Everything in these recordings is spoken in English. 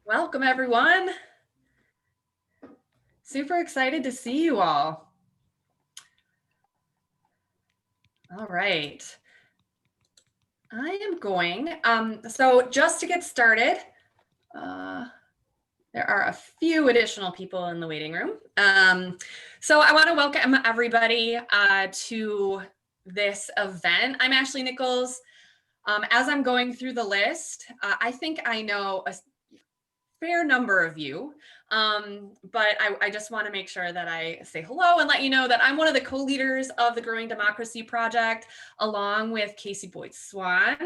Welcome, everyone. Super excited to see you all. All right. I am going, so just to get started, there are a few additional people in the waiting room. So I want to welcome everybody to this event. I'm Ashley Nichols. As I'm going through the list, I think I know a fair number of you, but I just want to make sure that I say hello and let you know that I'm one of the co-leaders of the Growing Democracy Project, along with Casey Boyd-Swan.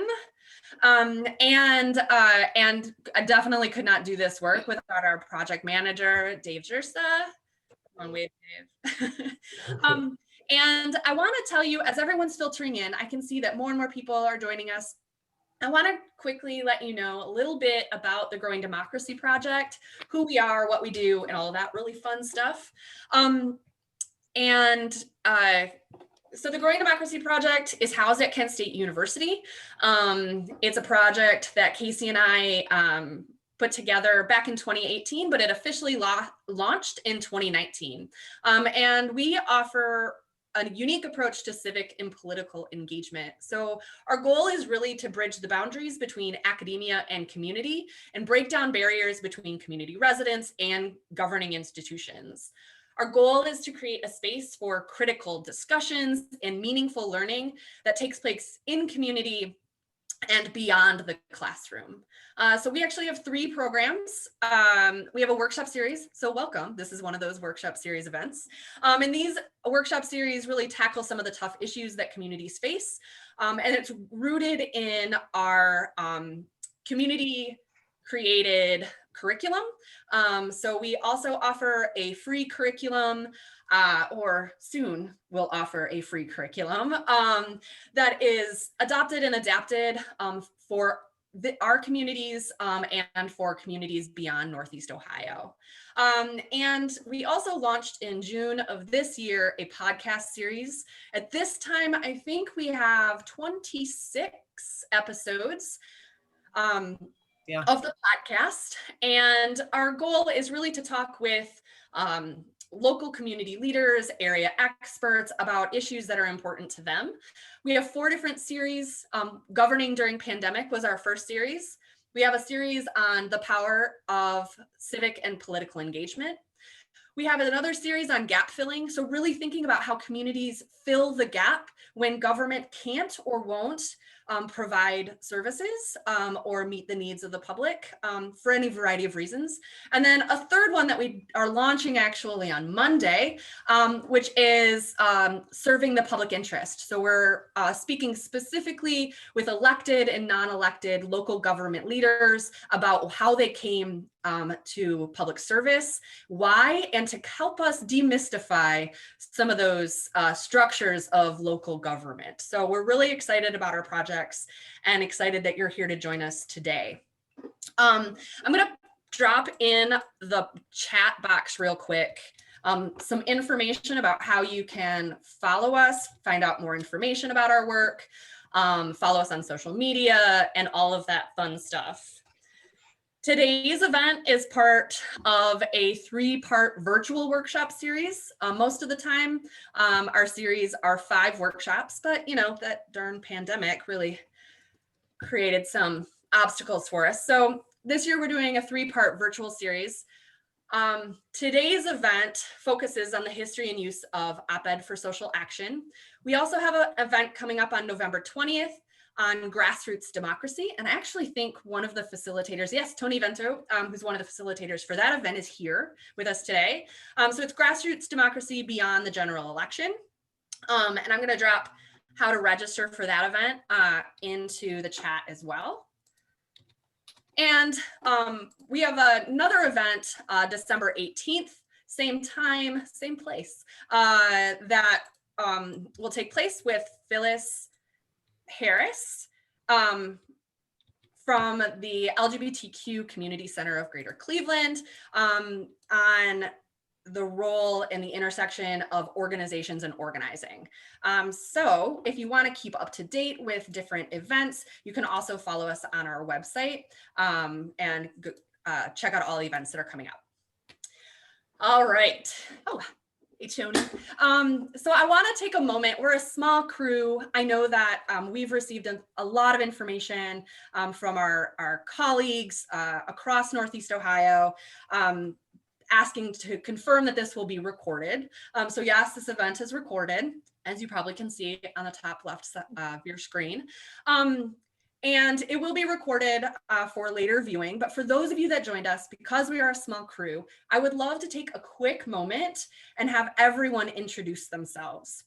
And I definitely could not do this work without our project manager, Dave Jersa. Long wave, Dave. And I want to tell you, as everyone's filtering in, I can see that more and more people are joining us. I want to quickly let you know a little bit about the Growing Democracy Project, who we are, what we do, and all of that really fun stuff. So the Growing Democracy Project is housed at Kent State University. It's a project that Casey and I put together back in 2018, but it officially launched in 2019. And we offer a unique approach to civic and political engagement. So our goal is really to bridge the boundaries between academia and community and break down barriers between community residents and governing institutions. Our goal is to create a space for critical discussions and meaningful learning that takes place in community and beyond the classroom. So we actually have 3 programs. We have a workshop series, so welcome. This is one of those workshop series events. And these workshop series really tackle some of the tough issues that communities face. And it's rooted in our community created curriculum. So we also offer a free curriculum, or soon we'll offer a free curriculum that is adopted and adapted for our communities and for communities beyond Northeast Ohio. And we also launched in June of this year a podcast series. At this time, I think we have 26 episodes of the podcast. And our goal is really to talk with local community leaders, area experts about issues that are important to them. We have 4 different series. Governing during pandemic was our first series. We have a series on the power of civic and political engagement. We have another series on gap filling. So really thinking about how communities fill the gap when government can't or won't provide services or meet the needs of the public for any variety of reasons. And then a third one that we are launching actually on Monday, which is serving the public interest. So we're speaking specifically with elected and non-elected local government leaders about how they came to public service, why, and to help us demystify some of those structures of local government. So we're really excited about our projects and excited that you're here to join us today. I'm going to drop in the chat box real quick some information about how you can follow us, find out more information about our work, follow us on social media, and all of that fun stuff. Today's event is part of a 3-part virtual workshop series. Most of the time, our series are 5 workshops, but you know, that darn pandemic really created some obstacles for us. So this year we're doing a 3-part virtual series. Today's event focuses on the history and use of op-ed for social action. We also have an event coming up on November 20th on grassroots democracy. And I actually think one of the facilitators, yes, Tony Vento, who's one of the facilitators for that event, is here with us today. So it's grassroots democracy beyond the general election. And I'm going to drop how to register for that event into the chat as well. And we have another event, December 18th, same time, same place, that will take place with Phyllis Harris from the LGBTQ Community Center of Greater Cleveland on the role and the intersection of organizations and organizing. So if you want to keep up to date with different events, you can also follow us on our website and check out all the events that are coming up. All right. Oh, hey, Tony. So I want to take a moment. We're a small crew. I know that we've received a lot of information from our colleagues across Northeast Ohio, asking to confirm that this will be recorded. So yes, this event is recorded, as you probably can see on the top left of your screen. And it will be recorded for later viewing. But for those of you that joined us, because we are a small crew, I would love to take a quick moment and have everyone introduce themselves.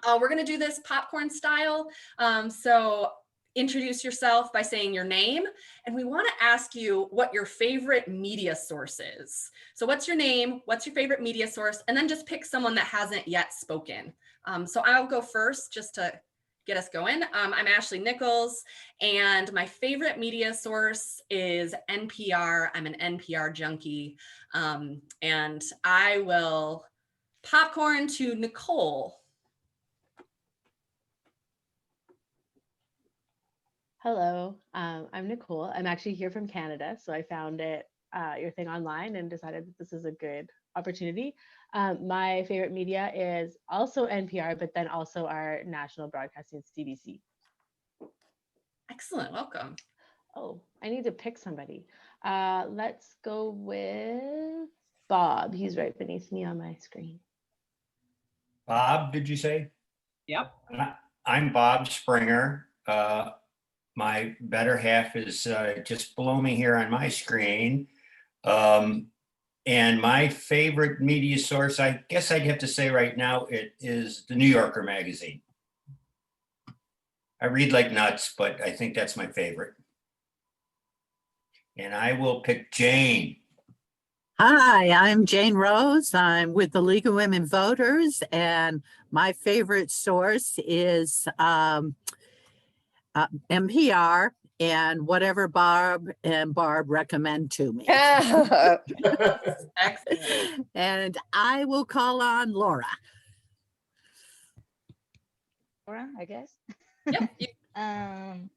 We're gonna do this popcorn style. So introduce yourself by saying your name, and we want to ask you what your favorite media source is. So what's your name, what's your favorite media source, and then just pick someone that hasn't yet spoken. So I'll go first just to get us going. I'm Ashley Nichols, and my favorite media source is NPR. I'm an NPR junkie, and I will popcorn to Nicole. Hello, I'm Nicole. I'm actually here from Canada, so I found your thing online and decided that this is a good opportunity. My favorite media is also NPR, but then also our national broadcasting CBC. Excellent, welcome. Oh, I need to pick somebody. Let's go with Bob. He's right beneath me on my screen. Bob, did you say? Yep. I'm Bob Springer. My better half is just below me here on my screen. And my favorite media source, I guess I'd have to say right now, it is the New Yorker magazine. I read like nuts, but I think that's my favorite. And I will pick Jane. Hi, I'm Jane Rose. I'm with the League of Women Voters, and my favorite source is NPR and whatever Barb and Barb recommend to me. Excellent. And I will call on Laura. Laura, I guess. Yep. I'm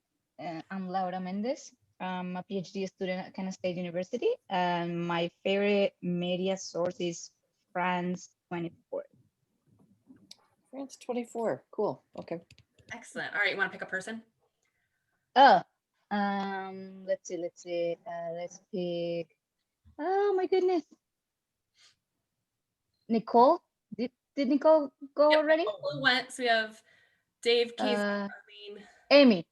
Laura Mendez. I'm a PhD student at Kent State University, and my favorite media source is France 24. France 24. Cool. Okay. Excellent. All right, you want to pick a person? Oh, let's see. Let's pick. Oh my goodness. Nicole. Did Nicole go already? Nicole went. So we have Dave, Casey, Arlene. Amy.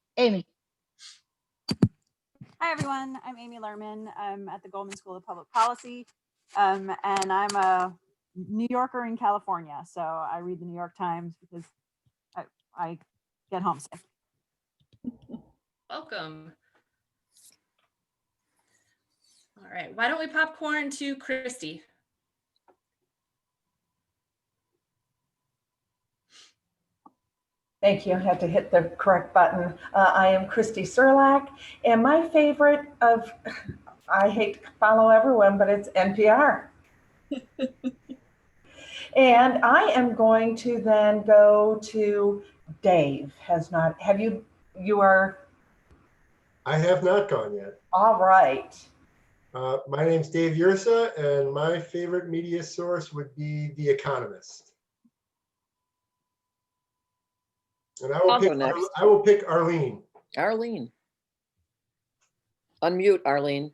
Hi, everyone. I'm Amy Lerman. I'm at the Goldman School of Public Policy, and I'm a New Yorker in California. So I read the New York Times because I get homesick. Welcome. All right, why don't we popcorn to Christy? Thank you. I have to hit the correct button. I am Christy Serlak, and my favorite of, I hate to follow everyone, but it's NPR. And I am going to then go to Dave. You are? I have not gone yet. All right. My name's Dave Yursa, and my favorite media source would be The Economist. And I will pick Arlene. Arlene. Unmute, Arlene.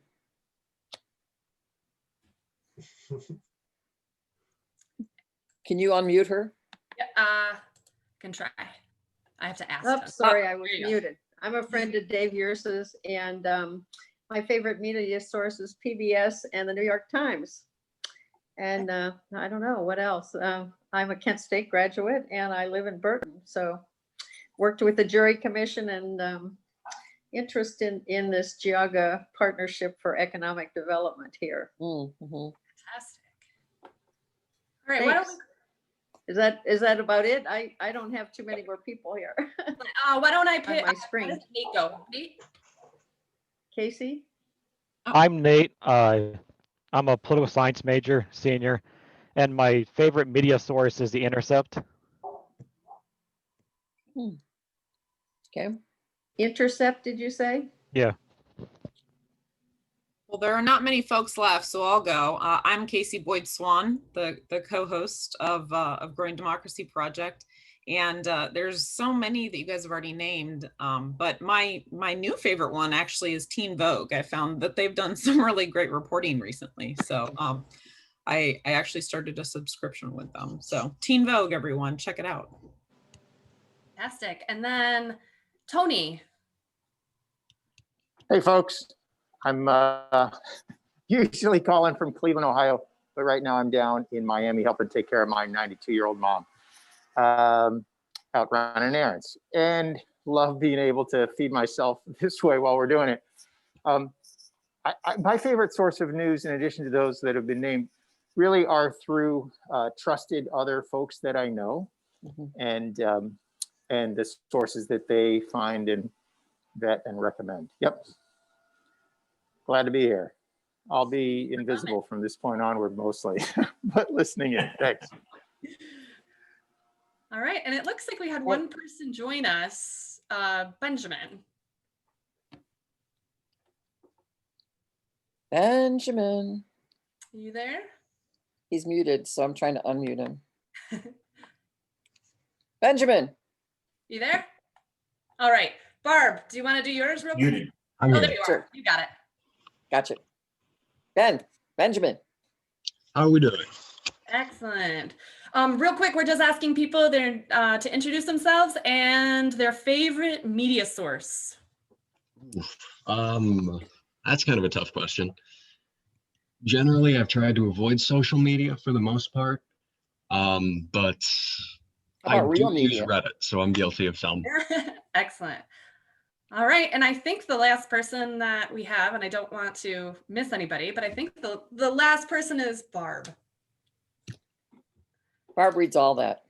Can you unmute her? Yeah, can try. I have to ask. Oh, them. sorry, I was there you go. muted. I'm a friend of Dave Yursa's, and my favorite media source is PBS and the New York Times. And I don't know what else. I'm a Kent State graduate, and I live in Burton, so worked with the Jury Commission and interest in this Geauga Partnership for Economic Development here. Mm-hmm. Fantastic. All right, why don't we, Is that about it? I don't have too many more people here. why don't I pick my screen. How does Nate go? Nate? Casey? I'm Nate. I'm a political science major, senior, and my favorite media source is The Intercept. Okay. Intercept, did you say? Yeah. Well, there are not many folks left, so I'll go. I'm Casey Boyd Swan, the co-host of Growing Democracy Project. And there's so many that you guys have already named, but my new favorite one actually is Teen Vogue. I found that they've done some really great reporting recently. So I actually started a subscription with them. So Teen Vogue, everyone, check it out. Fantastic. And then Tony. Hey folks, I'm usually calling from Cleveland, Ohio, but right now I'm down in Miami helping take care of my 92-year-old mom, out running errands, and love being able to feed myself this way while we're doing it. My favorite source of news, in addition to those that have been named, really are through trusted other folks that I know, and the sources that they find and vet and recommend. Yep. Glad to be here. I'll be invisible from this point onward mostly, but listening in. Thanks. All right, and it looks like we had one person join us, Benjamin. Benjamin. Are you there? He's muted, so I'm trying to unmute him. Benjamin. You there? All right, Barb, do you want to do yours real quick? Muted. Oh, there you are. You got it. Gotcha. Benjamin. How are we doing? Excellent. Real quick, we're just asking people to introduce themselves and their favorite media source. That's kind of a tough question. Generally, I've tried to avoid social media for the most part, but I do use Reddit, so I'm guilty of some. Excellent. All right, and I think the last person that we have, and I don't want to miss anybody, but I think the last person is Barb. Barb reads all that.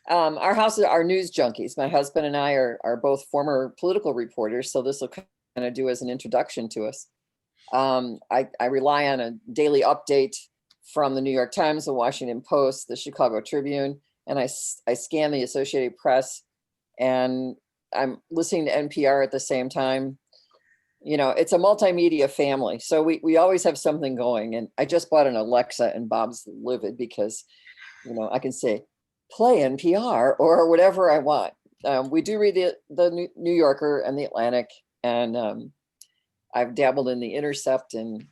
Our house is our news junkies. My husband and I are both former political reporters, so this will kind of do as an introduction to us. I rely on a daily update from the New York Times, the Washington Post, the Chicago Tribune, and I scan the Associated Press, and I'm listening to NPR at the same time. You know, it's a multimedia family, so we always have something going. And I just bought an Alexa, and Bob's livid because, you know, I can say, play NPR or whatever I want. We do read the New Yorker and the Atlantic, and I've dabbled in the Intercept and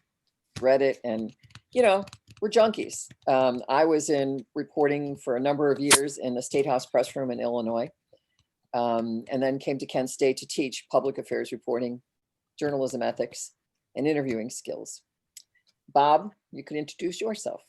Reddit, and, you know, we're junkies. I was in reporting for a number of years in the Statehouse press room in Illinois, and then came to Kent State to teach public affairs reporting, journalism ethics, and interviewing skills. Bob, you can introduce yourself.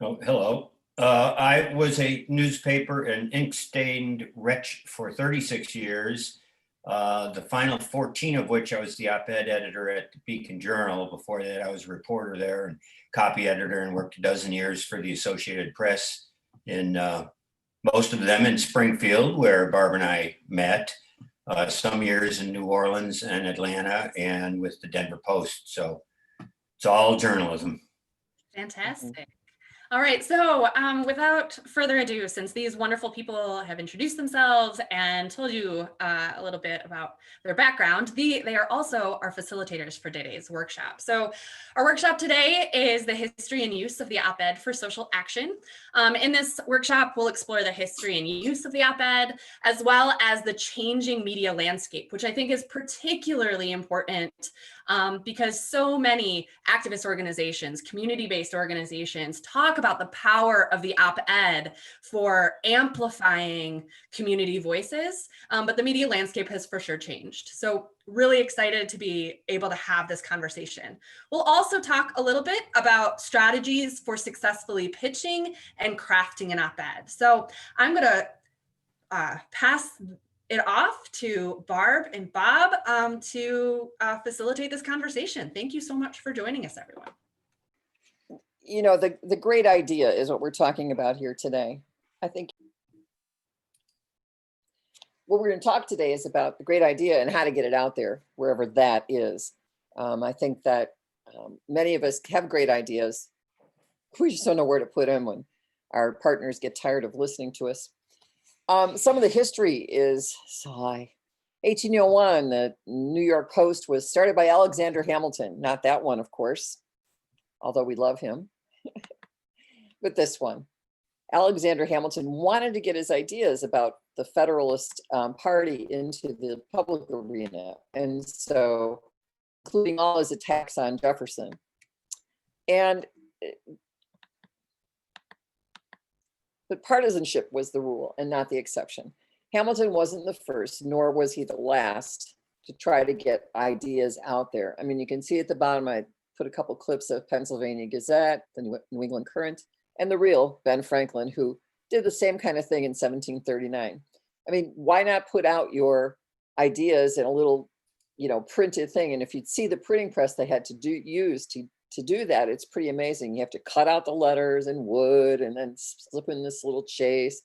Oh, hello. I was a newspaper and ink-stained wretch for 36 years, the final 14 of which I was the op-ed editor at the Beacon Journal. Before that, I was a reporter there and copy editor, and worked a dozen years for the Associated Press, in most of them in Springfield, where Barb and I met, some years in New Orleans and Atlanta, and with the Denver Post. So it's all journalism. Fantastic. All right, so without further ado, since these wonderful people have introduced themselves and told you a little bit about their background, they are also our facilitators for today's workshop. So our workshop today is the history and use of the op-ed for social action. In this workshop, we'll explore the history and use of the op-ed, as well as the changing media landscape, which I think is particularly important because so many activist organizations, community-based organizations talk about the power of the op-ed for amplifying community voices, but the media landscape has for sure changed. So really excited to be able to have this conversation. We'll also talk a little bit about strategies for successfully pitching and crafting an op-ed. So I'm gonna pass it off to Barb and Bob to facilitate this conversation. Thank you so much for joining us, everyone. You know, the great idea is what we're talking about here today. I think what we're going to talk today is about the great idea and how to get it out there, wherever that is. I think that many of us have great ideas. We just don't know where to put them when our partners get tired of listening to us. Some of the history is, 1801, the New York Post was started by Alexander Hamilton. Not that one, of course, although we love him, but this one. Alexander Hamilton wanted to get his ideas about the Federalist Party into the public arena, and so including all his attacks on Jefferson. And but partisanship was the rule and not the exception. Hamilton wasn't the first, nor was he the last to try to get ideas out there. I mean, you can see at the bottom, I put a couple clips of Pennsylvania Gazette, the New England Current, and the real Ben Franklin, who did the same kind of thing in 1739. I mean, why not put out your ideas in a little, printed thing? And if you'd see the printing press they had to use to do that, it's pretty amazing. You have to cut out the letters in wood and then slip in this little chase,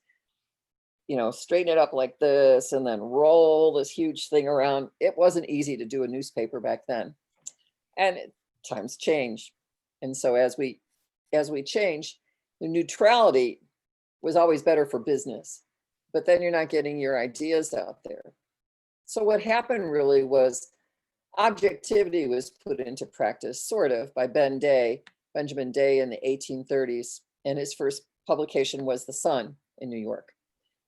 straighten it up like this and then roll this huge thing around. It wasn't easy to do a newspaper back then. And times change. And so as we change, the neutrality was always better for business, but then you're not getting your ideas out there. So what happened really was objectivity was put into practice, sort of, by Benjamin Day in the 1830s. And his first publication was The Sun in New York.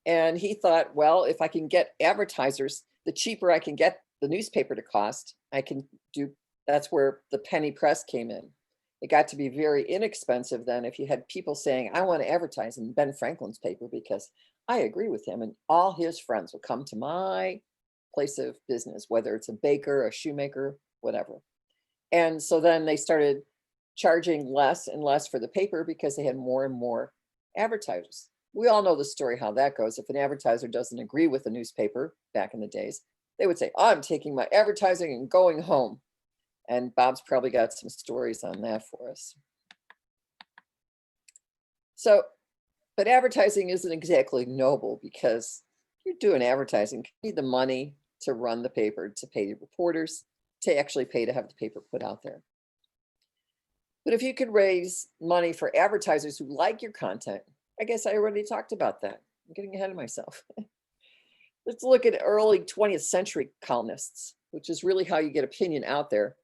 And he thought, well, if I can get advertisers, the cheaper I can get the newspaper to cost, that's where the penny press came in. It got to be very inexpensive then if you had people saying, I want to advertise in Ben Franklin's paper because I agree with him, and all his friends will come to my place of business, whether it's a baker, a shoemaker, whatever. And so then they started charging less and less for the paper because they had more and more advertisers. We all know the story how that goes. If an advertiser doesn't agree with the newspaper back in the days, they would say, I'm taking my advertising and going home. And Bob's probably got some stories on that for us. So, but advertising isn't exactly noble because you're doing advertising. You need the money to run the paper, to pay the reporters, to actually pay to have the paper put out there. But if you could raise money for advertisers who like your content, I guess I already talked about that. I'm getting ahead of myself. Let's look at early 20th century columnists, which is really how you get opinion out there.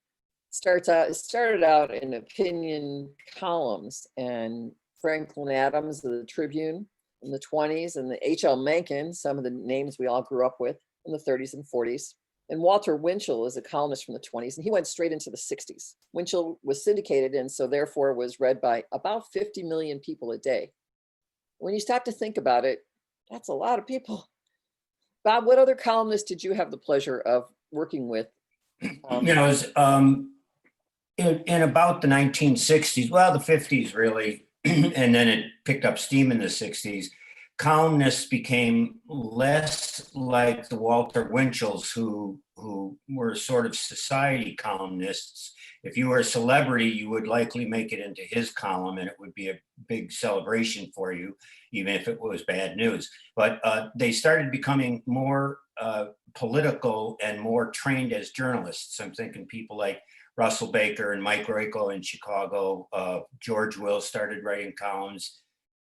It started out in opinion columns, and Franklin Adams of the Tribune in the 20s, and the H.L.Mencken, some of the names we all grew up with in the 30s and 40s. And Walter Winchell is a columnist from the 20s, and he went straight into the 60s. Winchell was syndicated, and so therefore was read by about 50 million people a day. When you stop to think about it, that's a lot of people. Bob, what other columnists did you have the pleasure of working with? In about the 1960s, well, the 50s really, and then it picked up steam in the 60s, columnists became less like the Walter Winchells who were sort of society columnists. If you were a celebrity, you would likely make it into his column and it would be a big celebration for you, even if it was bad news. But they started becoming more political and more trained as journalists. I'm thinking people like Russell Baker and Mike Royko in Chicago. George Will started writing columns,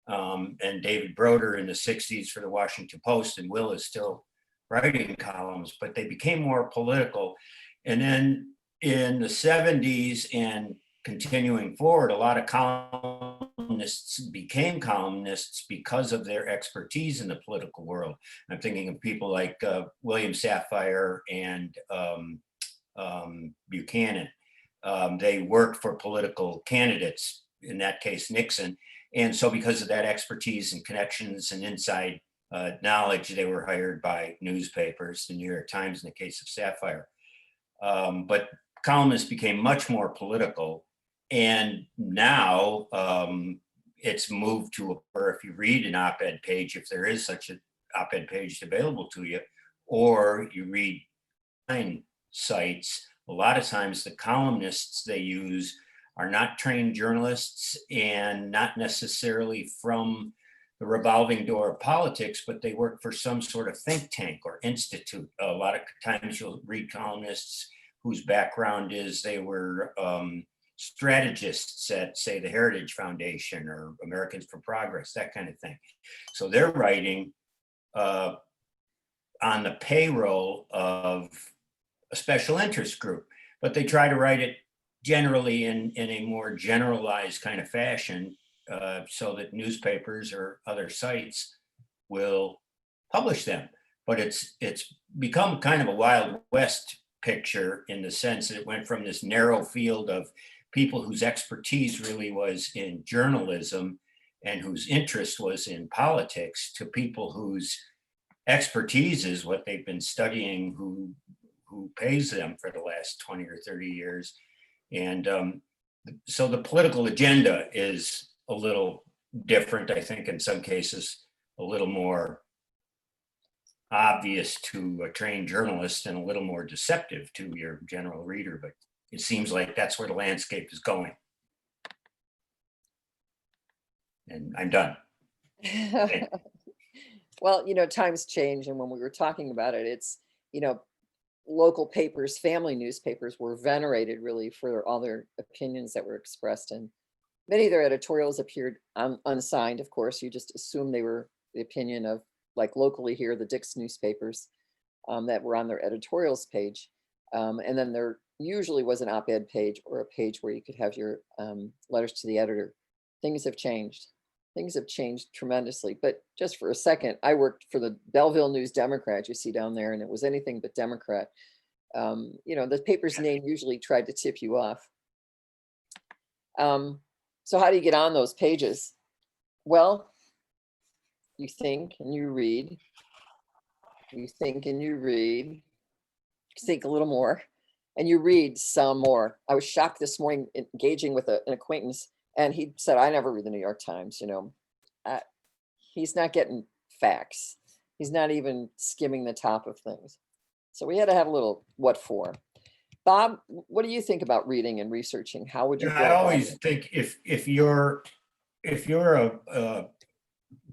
and David Broder in the 60s for the Washington Post, and Will is still writing columns, but they became more political. And then in the 70s and continuing forward, a lot of columnists became columnists because of their expertise in the political world. I'm thinking of people like William Safire and Buchanan. They worked for political candidates, in that case Nixon. And so because of that expertise and connections and inside knowledge, they were hired by newspapers, the New York Times in the case of Safire. But columnists became much more political. And now it's moved to where if you read an op-ed page, if there is such an op-ed page available to you, or you read sites, a lot of times the columnists they use are not trained journalists and not necessarily from the revolving door of politics, but they work for some sort of think tank or institute. A lot of times you'll read columnists whose background is they were strategists at, say, the Heritage Foundation or Americans for Progress, that kind of thing. So they're writing on the payroll of a special interest group, but they try to write it generally in a more generalized kind of fashion, so that newspapers or other sites will publish them. But it's become kind of a Wild West picture in the sense that it went from this narrow field of people whose expertise really was in journalism and whose interest was in politics to people whose expertise is what they've been studying, who pays them for the last 20 or 30 years. And so the political agenda is a little different, I think, in some cases, a little more obvious to a trained journalist and a little more deceptive to your general reader. But it seems like that's where the landscape is going. And I'm done. Well, times change. And when we were talking about it, it's, local papers, family newspapers were venerated really for all their opinions that were expressed. And many of their editorials appeared unsigned. Of course, you just assume they were the opinion of, like locally here, the Dick's newspapers that were on their editorials page. And then there usually was an op-ed page or a page where you could have your letters to the editor. Things have changed. Things have changed tremendously. But just for a second, I worked for the Belleville News Democrat, you see down there, and it was anything but Democrat. The paper's name usually tried to tip you off. So how do you get on those pages? Well, you think and you read. You think and you read. You think a little more, and you read some more. I was shocked this morning engaging with an acquaintance, and he said, I never read the New York Times, he's not getting facts. He's not even skimming the top of things. So we had to have a little what for. Bob, what do you think about reading and researching? How would you? I always think if you're a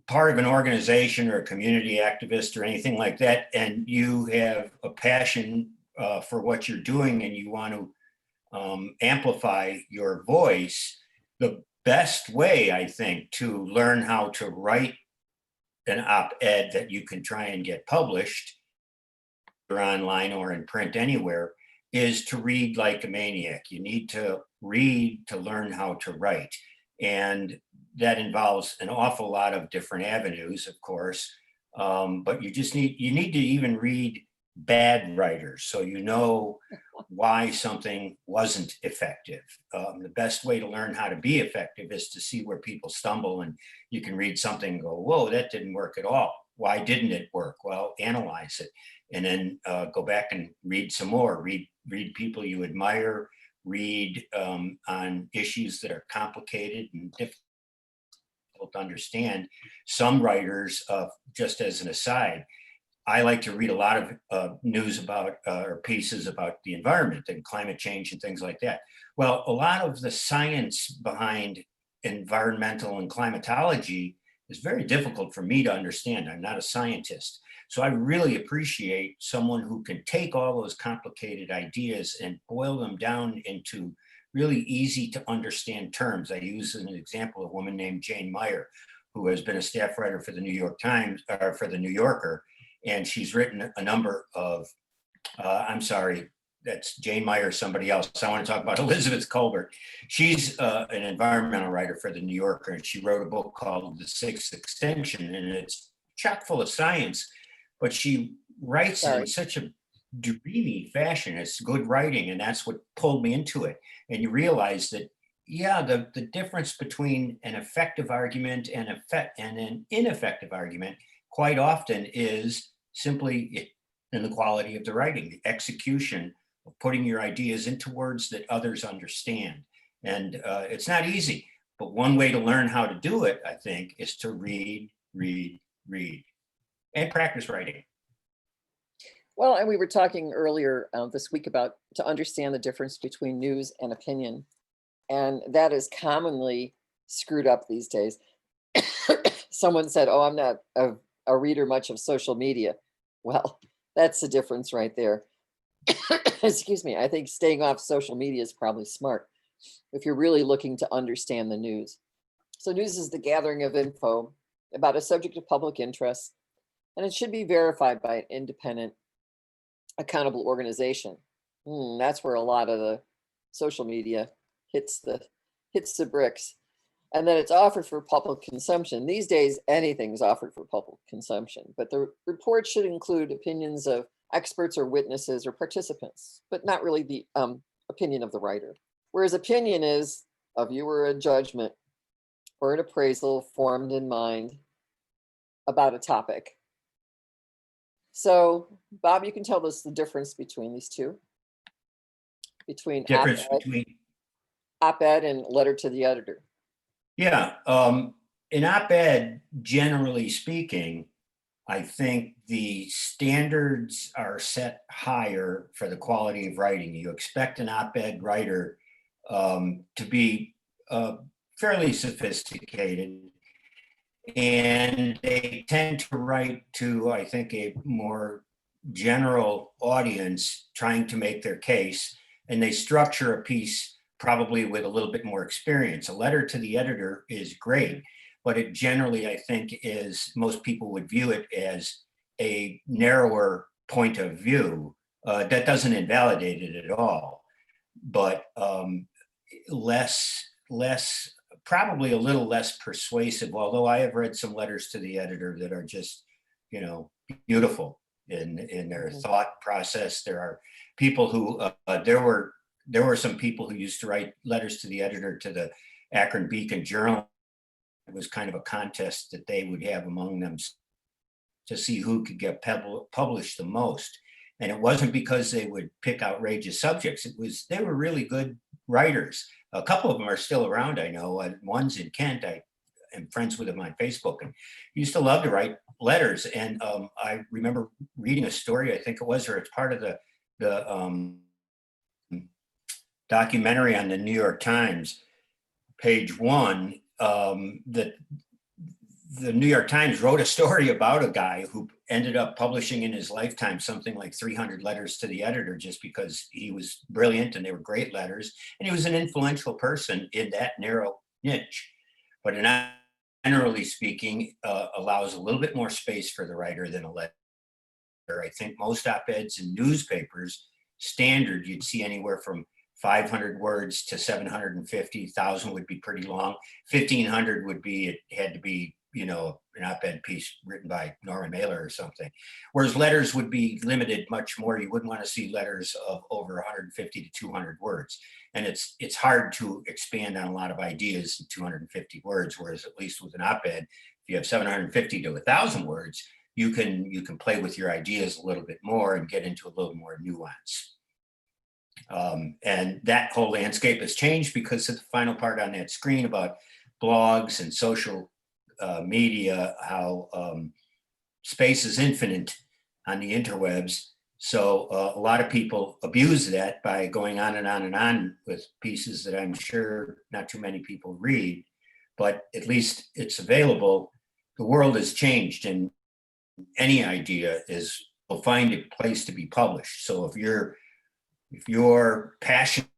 part of an organization or a community activist or anything like that, and you have a passion for what you're doing and you want to amplify your voice, the best way, I think, to learn how to write an op-ed that you can try and get published, or online or in print anywhere, is to read like a maniac. You need to read to learn how to write. And that involves an awful lot of different avenues, of course. But you need to even read bad writers, so you know why something wasn't effective. The best way to learn how to be effective is to see where people stumble, and you can read something and go, whoa, that didn't work at all. Why didn't it work? Well, analyze it, and then go back and read some more. Read people you admire, read on issues that are complicated and difficult to understand. Some writers, just as an aside, I like to read a lot of news about or pieces about the environment and climate change and things like that. Well, a lot of the science behind environmental and climatology is very difficult for me to understand. I'm not a scientist. So I really appreciate someone who can take all those complicated ideas and boil them down into really easy to understand terms. I use as an example a woman named Jane Meyer, who has been a staff writer for the New York Times, or for the New Yorker. And she's written a number of, I'm sorry, that's Jane Meyer, somebody else. I want to talk about Elizabeth Colbert. She's an environmental writer for the New Yorker, and she wrote a book called The Sixth Extinction, and it's chock full of science, but she writes in such a dreamy fashion. It's good writing, and that's what pulled me into it. And you realize that, yeah, the difference between an effective argument and an ineffective argument quite often is simply in the quality of the writing, the execution of putting your ideas into words that others understand. And it's not easy, but one way to learn how to do it, I think, is to read, and practice writing. Well, and we were talking earlier this week about to understand the difference between news and opinion. And that is commonly screwed up these days. Someone said, oh, I'm not a reader much of social media. Well, that's the difference right there. Excuse me. I think staying off social media is probably smart if you're really looking to understand the news. So news is the gathering of info about a subject of public interest And it should be verified by an independent, accountable organization. That's where a lot of the social media hits the bricks. And then it's offered for public consumption. These days, anything is offered for public consumption, but the report should include opinions of experts or witnesses or participants, but not really the opinion of the writer. Whereas opinion is a view or a judgment or an appraisal formed in mind about a topic. So, Bob, you can tell us the difference between these two, between op-ed and letter to the editor. Yeah, in op-ed, generally speaking, I think the standards are set higher for the quality of writing. You expect an op-ed writer to be fairly sophisticated, and they tend to write to, I think, a more general audience trying to make their case, and they structure a piece probably with a little bit more experience. A letter to the editor is great, but it generally, I think, most people would view it as a narrower point of view. That doesn't invalidate it at all, but probably a little less persuasive, although I have read some letters to the editor that are just, beautiful in their thought process. There are people who, there were some people who used to write letters to the editor to the Akron Beacon Journal. It was kind of a contest that they would have among them to see who could get published the most. And it wasn't because they would pick outrageous subjects. They were really good writers. A couple of them are still around, I know. One's in Kent. I am friends with him on Facebook, and he used to love to write letters. And I remember reading a story, I think it was, or it's part of the documentary on the New York Times, page 1, that the New York Times wrote a story about a guy who ended up publishing in his lifetime something like 300 letters to the editor just because he was brilliant and they were great letters. And he was an influential person in that narrow niche. But generally speaking, allows a little bit more space for the writer than a letter. I think most op-eds in newspapers, standard, you'd see anywhere from 500 words to 750,000 would be pretty long. 1,500 would be, it had to be, an op-ed piece written by Norman Mailer or something. Whereas letters would be limited much more. You wouldn't want to see letters of over 150 to 200 words. And it's hard to expand on a lot of ideas in 250 words, whereas at least with an op-ed, if you have 750 to 1,000 words, you can play with your ideas a little bit more and get into a little more nuance. And that whole landscape has changed because of the final part on that screen about blogs and social media, how space is infinite on the interwebs. So a lot of people abuse that by going on and on and on with pieces that I'm sure not too many people read, but at least it's available. The world has changed, and any idea will find a place to be published. So if you're passionate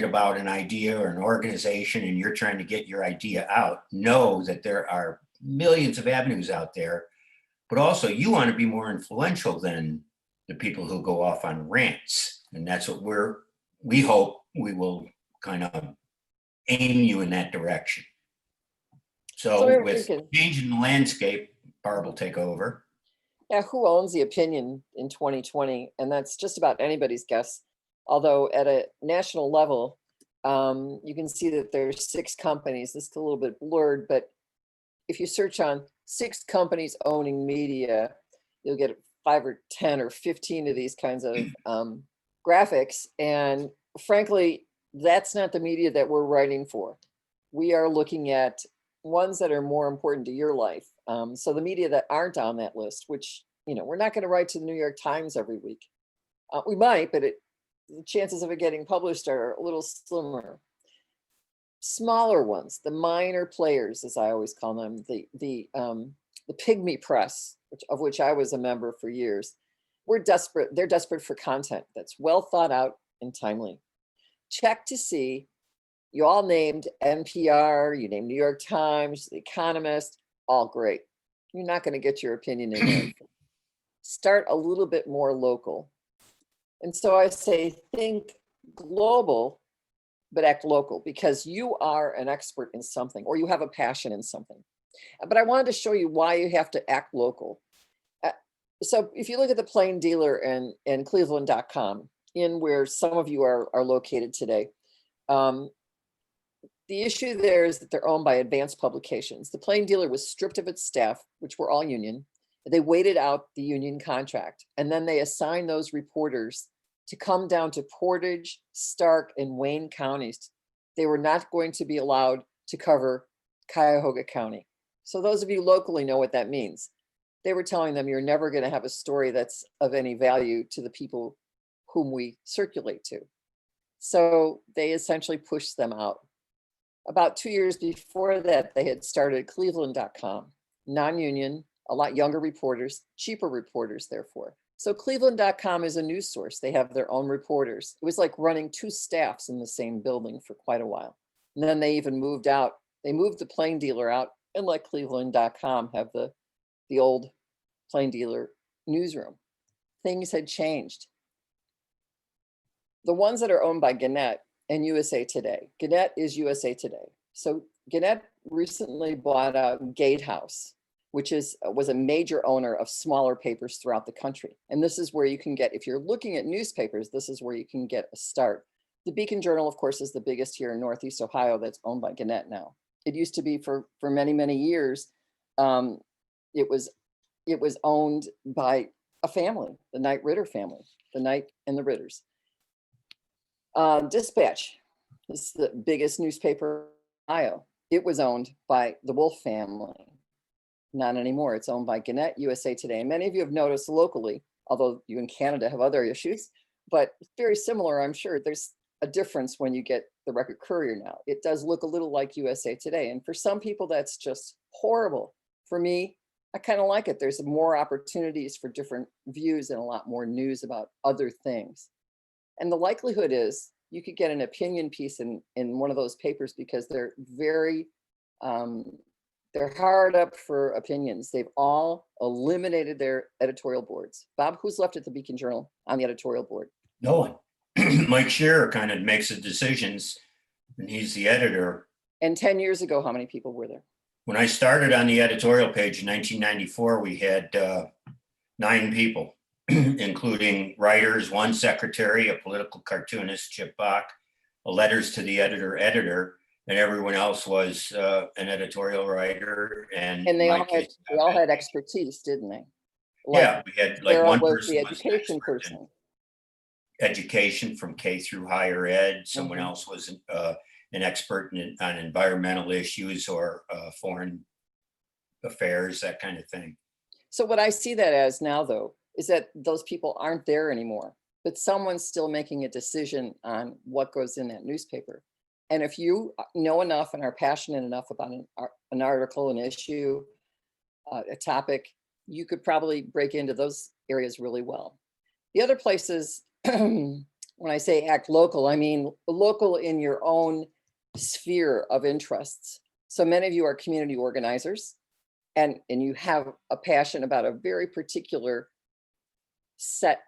about an idea or an organization and you're trying to get your idea out, know that there are millions of avenues out there, but also you want to be more influential than the people who go off on rants. And that's what we hope we will kind of aim you in that direction. So with changing the landscape, Barb will take over. Yeah, who owns the opinion in 2020? And that's just about anybody's guess. Although at a national level, you can see that there's 6 companies. This is a little bit blurred, but if you search on 6 companies owning media, you'll get 5 or 10 or 15 of these kinds of graphics. And frankly, that's not the media that we're writing for. We are looking at ones that are more important to your life. So the media that aren't on that list, which, we're not going to write to the New York Times every week. We might, but the chances of it getting published are a little slimmer. Smaller ones, the minor players, as I always call them, the pygmy press, of which I was a member for years. They're desperate for content that's well thought out and timely. Check to see, you all named NPR, you named New York Times, The Economist, all great. you're not going to get your opinion in there. Start a little bit more local. And so I say, think global, but act local, because you are an expert in something or you have a passion in something. But I wanted to show you why you have to act local. So if you look at the Plain Dealer and Cleveland.com, in where some of you are located today, the issue there is that they're owned by Advanced Publications. The Plain Dealer was stripped of its staff, which were all union. They waited out the union contract, and then they assigned those reporters to come down to Portage, Stark, and Wayne counties. They were not going to be allowed to cover Cuyahoga County. So those of you locally know what that means. They were telling them, you're never going to have a story that's of any value to the people whom we circulate to. So they essentially pushed them out. About 2 years before that, they had started Cleveland.com, non-union, a lot younger reporters, cheaper reporters, therefore. So Cleveland.com is a news source. They have their own reporters. It was like running two staffs in the same building for quite a while. And then they even moved out. They moved the Plain Dealer out and let Cleveland.com have the old Plain Dealer newsroom. Things had changed. The ones that are owned by Gannett and USA Today. Gannett is USA Today. So Gannett recently bought out Gatehouse, which was a major owner of smaller papers throughout the country. And this is where you can get, if you're looking at newspapers, this is where you can get a start. The Beacon Journal, of course, is the biggest here in Northeast Ohio that's owned by Gannett now. It used to be for many, many years, it was owned by a family, the Knight Ritter family, the Knight and the Ritters. Dispatch is the biggest newspaper in Ohio. It was owned by the Wolf family. Not anymore. It's owned by Gannett, USA Today. And many of you have noticed locally, although you in Canada have other issues, but very similar, I'm sure. There's a difference when you get the Record Courier now. It does look a little like USA Today. And for some people, that's just horrible. For me, I kind of like it. There's more opportunities for different views and a lot more news about other things. And the likelihood is you could get an opinion piece in one of those papers because they're very, they're hard up for opinions. They've all eliminated their editorial boards. Bob, who's left at the Beacon Journal on the editorial board? No one. Mike Scherer kind of makes the decisions and he's the editor. And 10 years ago, how many people were there? When I started on the editorial page in 1994, we had 9 people, including writers, one secretary, a political cartoonist, Chip Bach, a letters to the editor, and everyone else was an editorial writer. And they all had expertise, didn't they? Like, yeah, we had like one person the education person. Education from K through higher ed. Someone else was an expert on environmental issues or foreign affairs, that kind of thing. So what I see that as now, though, is that those people aren't there anymore, but someone's still making a decision on what goes in that newspaper. And if you know enough and are passionate enough about an article, an issue, a topic, you could probably break into those areas really well. The other places, when I say act local, I mean local in your own sphere of interests. So many of you are community organizers and you have a passion about a very particular set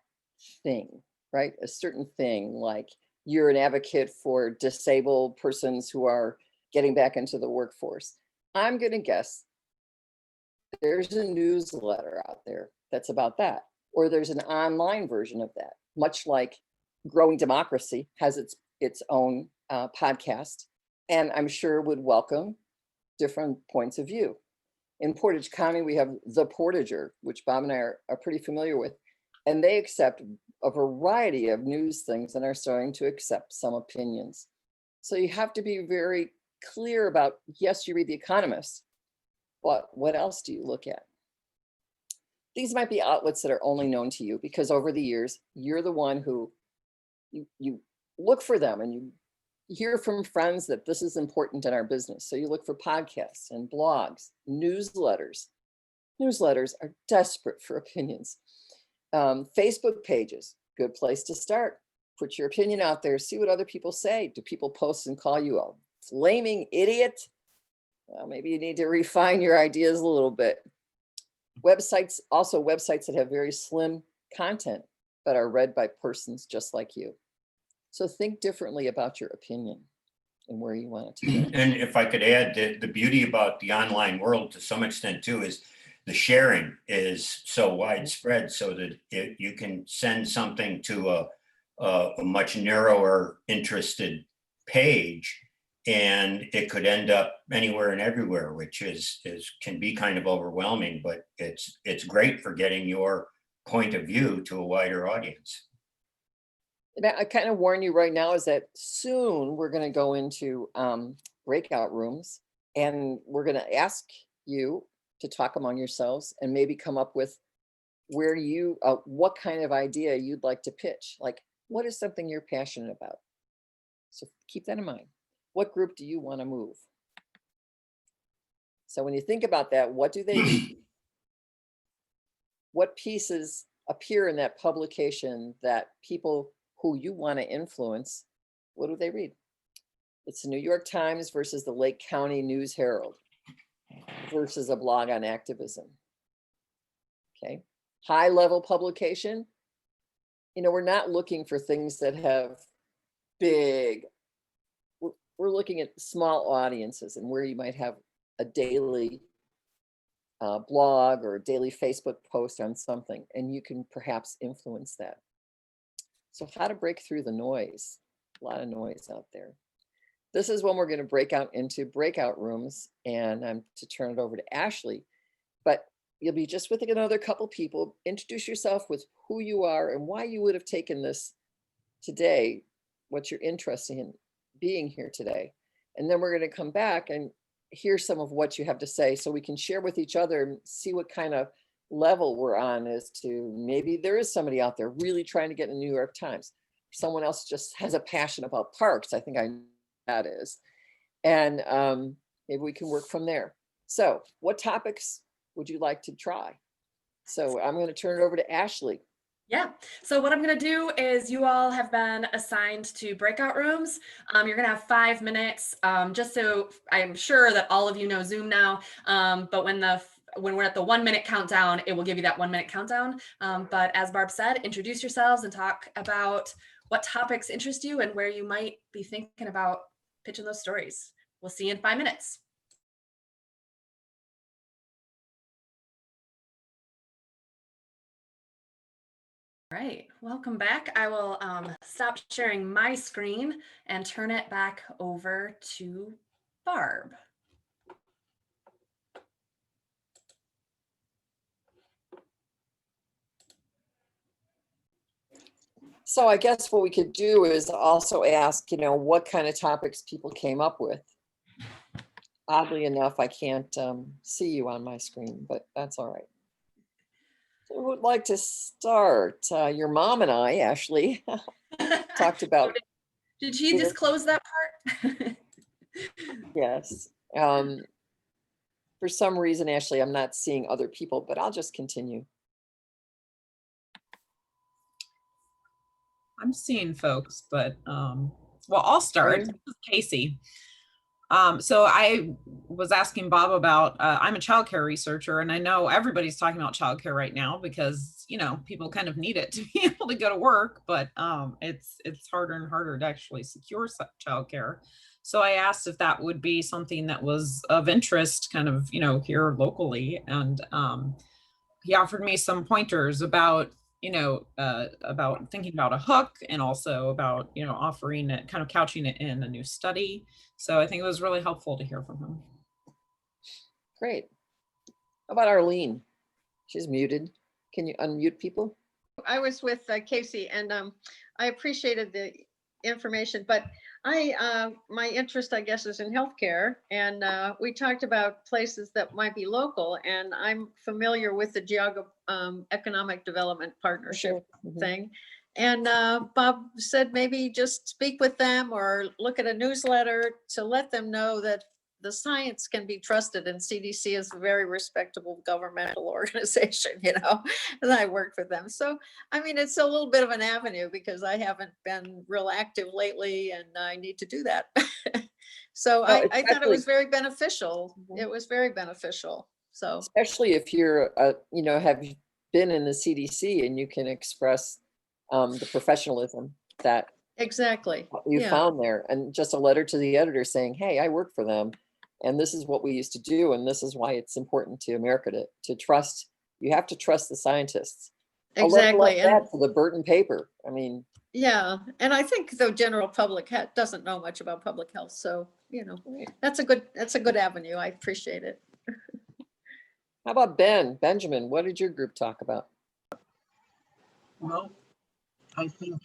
thing, right? A certain thing, like you're an advocate for disabled persons who are getting back into the workforce. I'm going to guess there's a newsletter out there that's about that, or there's an online version of that, much like Growing Democracy has its own podcast, and I'm sure would welcome different points of view. In Portage County, we have The Portager, which Bob and I are pretty familiar with, and they accept a variety of news things and are starting to accept some opinions. So you have to be very clear about, yes, you read The Economist, but what else do you look at? These might be outlets that are only known to you because over the years, you're the one who you look for them and you hear from friends that this is important in our business. So you look for podcasts and blogs, newsletters. Newsletters are desperate for opinions. Facebook pages, good place to start. Put your opinion out there, see what other people say. Do people post and call you a flaming idiot? Well, maybe you need to refine your ideas a little bit. Websites, also websites that have very slim content, but are read by persons just like you. So think differently about your opinion and where you want it to go. And if I could add, the beauty about the online world to some extent too is the sharing is so widespread, so that you can send something to a much narrower interested page, and it could end up anywhere and everywhere, which can be kind of overwhelming, but it's great for getting your point of view to a wider audience. And I kind of warn you right now is that soon we're going to go into breakout rooms, and we're going to ask you to talk among yourselves and maybe come up with where you, what kind of idea you'd like to pitch. Like, what is something you're passionate about? So keep that in mind. What group do you want to move? So when you think about that, what do they read? What pieces appear in that publication that people who you want to influence, what do they read? It's the New York Times versus the Lake County News Herald versus a blog on activism. Okay, high level publication. You know, we're not looking for things that have big, we're looking at small audiences and where you might have a daily blog or a daily Facebook post on something, and you can perhaps influence that. So how to break through the noise, a lot of noise out there. This is when we're going to break out into breakout rooms, and I'm to turn it over to Ashley, but you'll be just with another couple people. Introduce yourself with who you are and why you would have taken this today, what you're interested in being here today. And then we're going to come back and hear some of what you have to say so we can share with each other and see what kind of level we're on as to maybe there is somebody out there really trying to get in the New York Times. Someone else just has a passion about parks. I think I know that is. And maybe we can work from there. So what topics would you like to try? So I'm going to turn it over to Ashley. Yeah, so what I'm going to do is you all have been assigned to breakout rooms. You're going to have 5 minutes, just so I'm sure that all of you know Zoom now, but when we're at the 1 minute countdown, it will give you that 1 minute countdown. But as Barb said, introduce yourselves and talk about what topics interest you and where you might be thinking about pitching those stories. We'll see you in 5 minutes. All right, welcome back. I will stop sharing my screen and turn it back over to Barb. So I guess what we could do is also ask, you know, what kind of topics people came up with. Oddly enough, I can't see you on my screen, but that's all right. Who would like to start? Your mom and I, Ashley, talked about. Did she disclose that part? Yes. For some reason, Ashley, I'm not seeing other people, but I'll just continue. I'm seeing folks, but well, I'll start. This is Casey. So I was asking Bob about, I'm a childcare researcher, and I know everybody's talking about childcare right now because, you know, people kind of need it to be able to go to work, but it's harder and harder to actually secure childcare. So I asked if that would be something that was of interest kind of, you know, here locally. And he offered me some pointers about, you know, about thinking about a hook and also about, you know, offering it, kind of couching it in a new study. So I think it was really helpful to hear from him. Great. How about Arlene? She's muted. Can you unmute people? I was with Casey, and I appreciated the information, but my interest, I guess, is in healthcare, and we talked about places that might be local, and I'm familiar with the Economic Development Partnership thing. And Bob said maybe just speak with them or look at a newsletter to let them know that the science can be trusted, and CDC is a very respectable governmental organization, you know, and I work for them. So, I mean, it's a little bit of an avenue because I haven't been real active lately and I need to do that. So I thought it was very beneficial. It was very beneficial. So especially if you're, you know, have been in the CDC and you can express the professionalism that exactly. you Yeah. found there, and just a letter to the editor saying, hey, I work for them and this is what we used to do. And this is why it's important to America to trust. You have to trust the scientists. Exactly. A letter like that to the Burton paper. I mean, yeah. And I think the general public doesn't know much about public health. So, you know, that's a good avenue. I appreciate it. How about Benjamin, what did your group talk about? Well, I think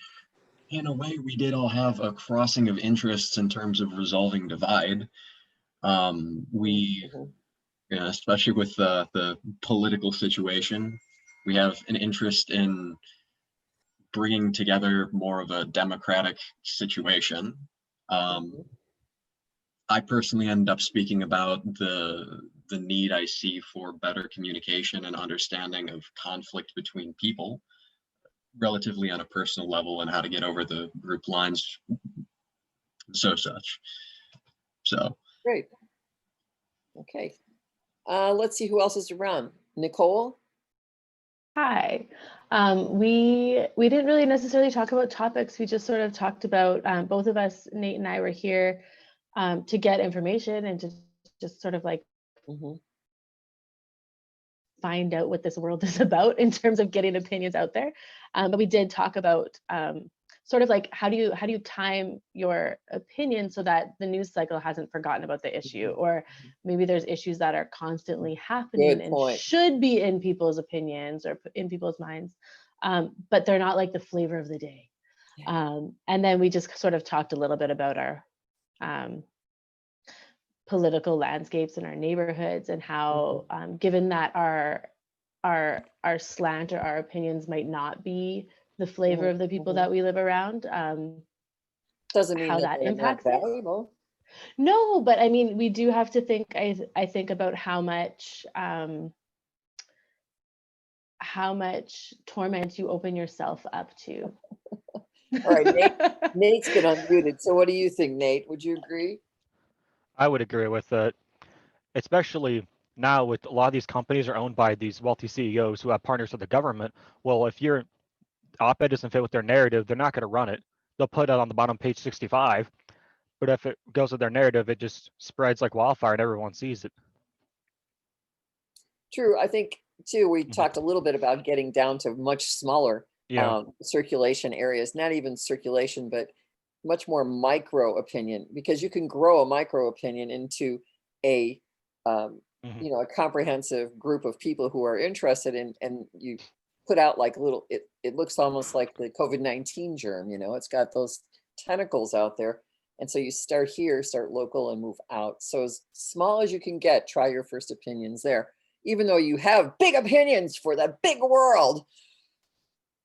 in a way we did all have a crossing of interests in terms of resolving divide. Yeah, especially with the political situation, we have an interest in bringing together more of a democratic situation. I personally ended up speaking about the need I see for better communication and understanding of conflict between people, relatively on a personal level, and how to get over the group lines, such. So great. Okay, let's see who else is around. Nicole. Hi. We didn't really necessarily talk about topics. We just sort of talked about, both of us, Nate and I, were here to get information and to just sort of like find out what this world is about in terms of getting opinions out there. But we did talk about sort of like how do you time your opinion so that the news cycle hasn't forgotten about the issue, or maybe there's issues that are constantly happening and should be in people's opinions or in people's minds, but they're not like the flavor of the day. And then we just sort of talked a little bit about our political landscapes in our neighborhoods, and how given that our slant or our opinions might not be the flavor of the people that we live around, doesn't mean how that impacts it. Valuable. No, but I mean, we do have to think, I think about how much torment you open yourself up to. All right, Nate's been unmuted. So what do you think, Nate? Would you agree? I would agree with it, especially now with a lot of these companies are owned by these wealthy CEOs who have partners with the government. Well, if your op-ed doesn't fit with their narrative, they're not going to run it. They'll put it on the bottom page 65, but if it goes with their narrative, it just spreads like wildfire and everyone sees it. True. I think too, we talked a little bit about getting down to much smaller circulation areas, not even circulation, but much more micro opinion, because you can grow a micro opinion into a you know, a comprehensive group of people who are interested in, and you put out like little, it looks almost like the COVID-19 germ, you know, it's got those tentacles out there. And so you start here, start local, and move out. So as small as you can get, try your first opinions there, even though you have big opinions for the big world.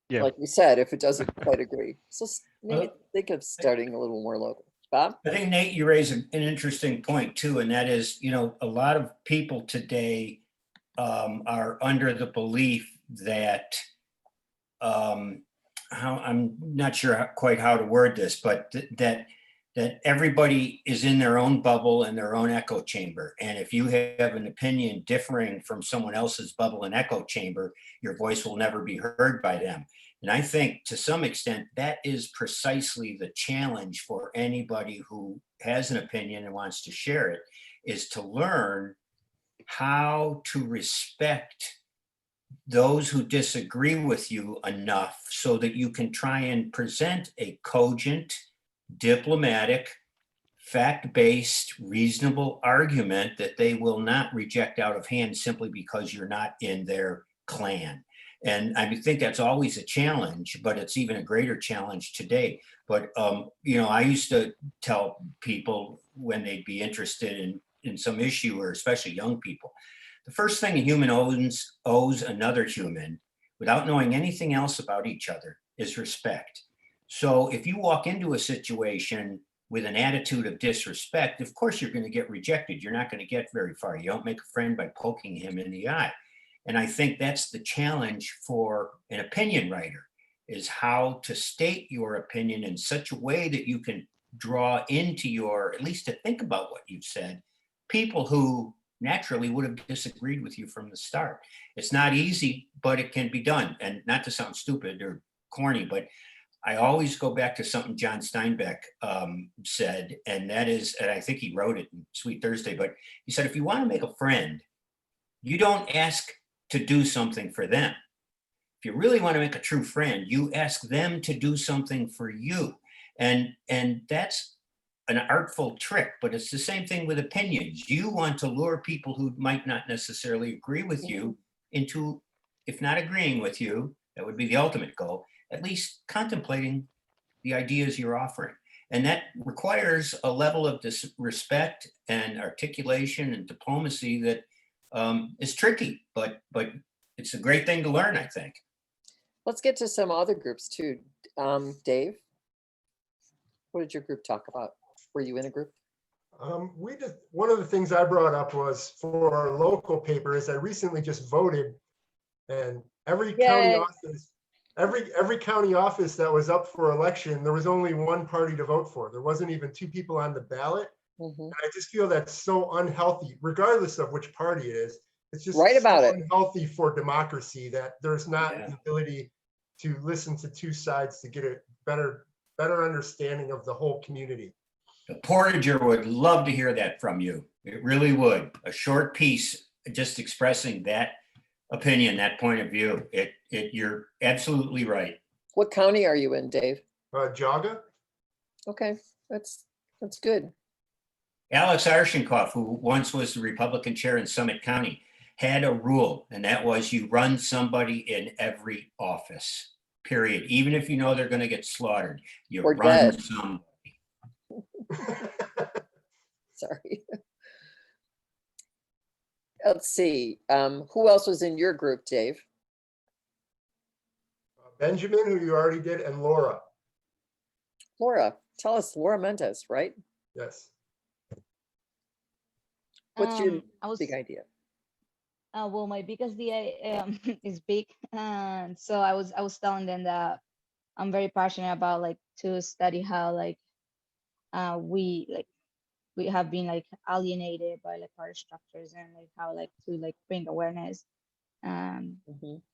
Yeah. Like you said, if it doesn't quite agree. So maybe think of starting a little more local. Bob? I think, Nate, you raise an interesting point too, and that is, you know, a lot of people today are under the belief that, I'm not sure quite how to word this, but that everybody is in their own bubble and their own echo chamber. And if you have an opinion differing from someone else's bubble and echo chamber, your voice will never be heard by them. And I think to some extent that is precisely the challenge for anybody who has an opinion and wants to share it, is to learn how to respect those who disagree with you enough so that you can try and present a cogent, diplomatic, fact-based, reasonable argument that they will not reject out of hand simply because you're not in their clan. And I think that's always a challenge, but it's even a greater challenge today. But, you know, I used to tell people when they'd be interested in some issue, or especially young people, the first thing a human owes another human, without knowing anything else about each other, is respect. So if you walk into a situation with an attitude of disrespect, of course you're going to get rejected. You're not going to get very far. You don't make a friend by poking him in the eye. And I think that's the challenge for an opinion writer, is how to state your opinion in such a way that you can draw into your, at least to think about what you've said, people who naturally would have disagreed with you from the start. It's not easy, but it can be done. And not to sound stupid or corny, but I always go back to something John Steinbeck said, and that is, and I think he wrote it in Sweet Thursday, but he said, if you want to make a friend, you don't ask to do something for them. If you really want to make a true friend, you ask them to do something for you. And that's an artful trick, but it's the same thing with opinions. You want to lure people who might not necessarily agree with you into, if not agreeing with you, that would be the ultimate goal, at least contemplating the ideas you're offering. And that requires a level of respect and articulation and diplomacy that is tricky, but it's a great thing to learn, I think. Let's get to some other groups too. Dave, what did your group talk about? Were you in a group? One of the things I brought up was for our local paper is I recently just voted, and every county office, every county office that was up for election, there was only one party to vote for. There wasn't even two people on the ballot. And I just feel that's so unhealthy, regardless of which party it is. It's just right about so it. Unhealthy for democracy that there's not the ability to listen to two sides to get a better understanding of the whole community. The Portager would love to hear that from you. It really would. A short piece just expressing that opinion, that point of view. You're absolutely right. What county are you in, Dave? Jaga. Okay, that's good. Alex Arshenkoff, who once was the Republican chair in Summit County, had a rule, and that was you run somebody in every office, period. Even if you know they're going to get slaughtered, you Or run dead. some. Sorry. Let's see. Who else was in your group, Dave? Benjamin, who you already did, and Laura. Laura, tell us. Laura Mendez, right? Yes. What's your big idea? Well, my biggest idea is big, and so I was telling them that I'm very passionate about to study how we have been alienated by power structures, and how to bring awareness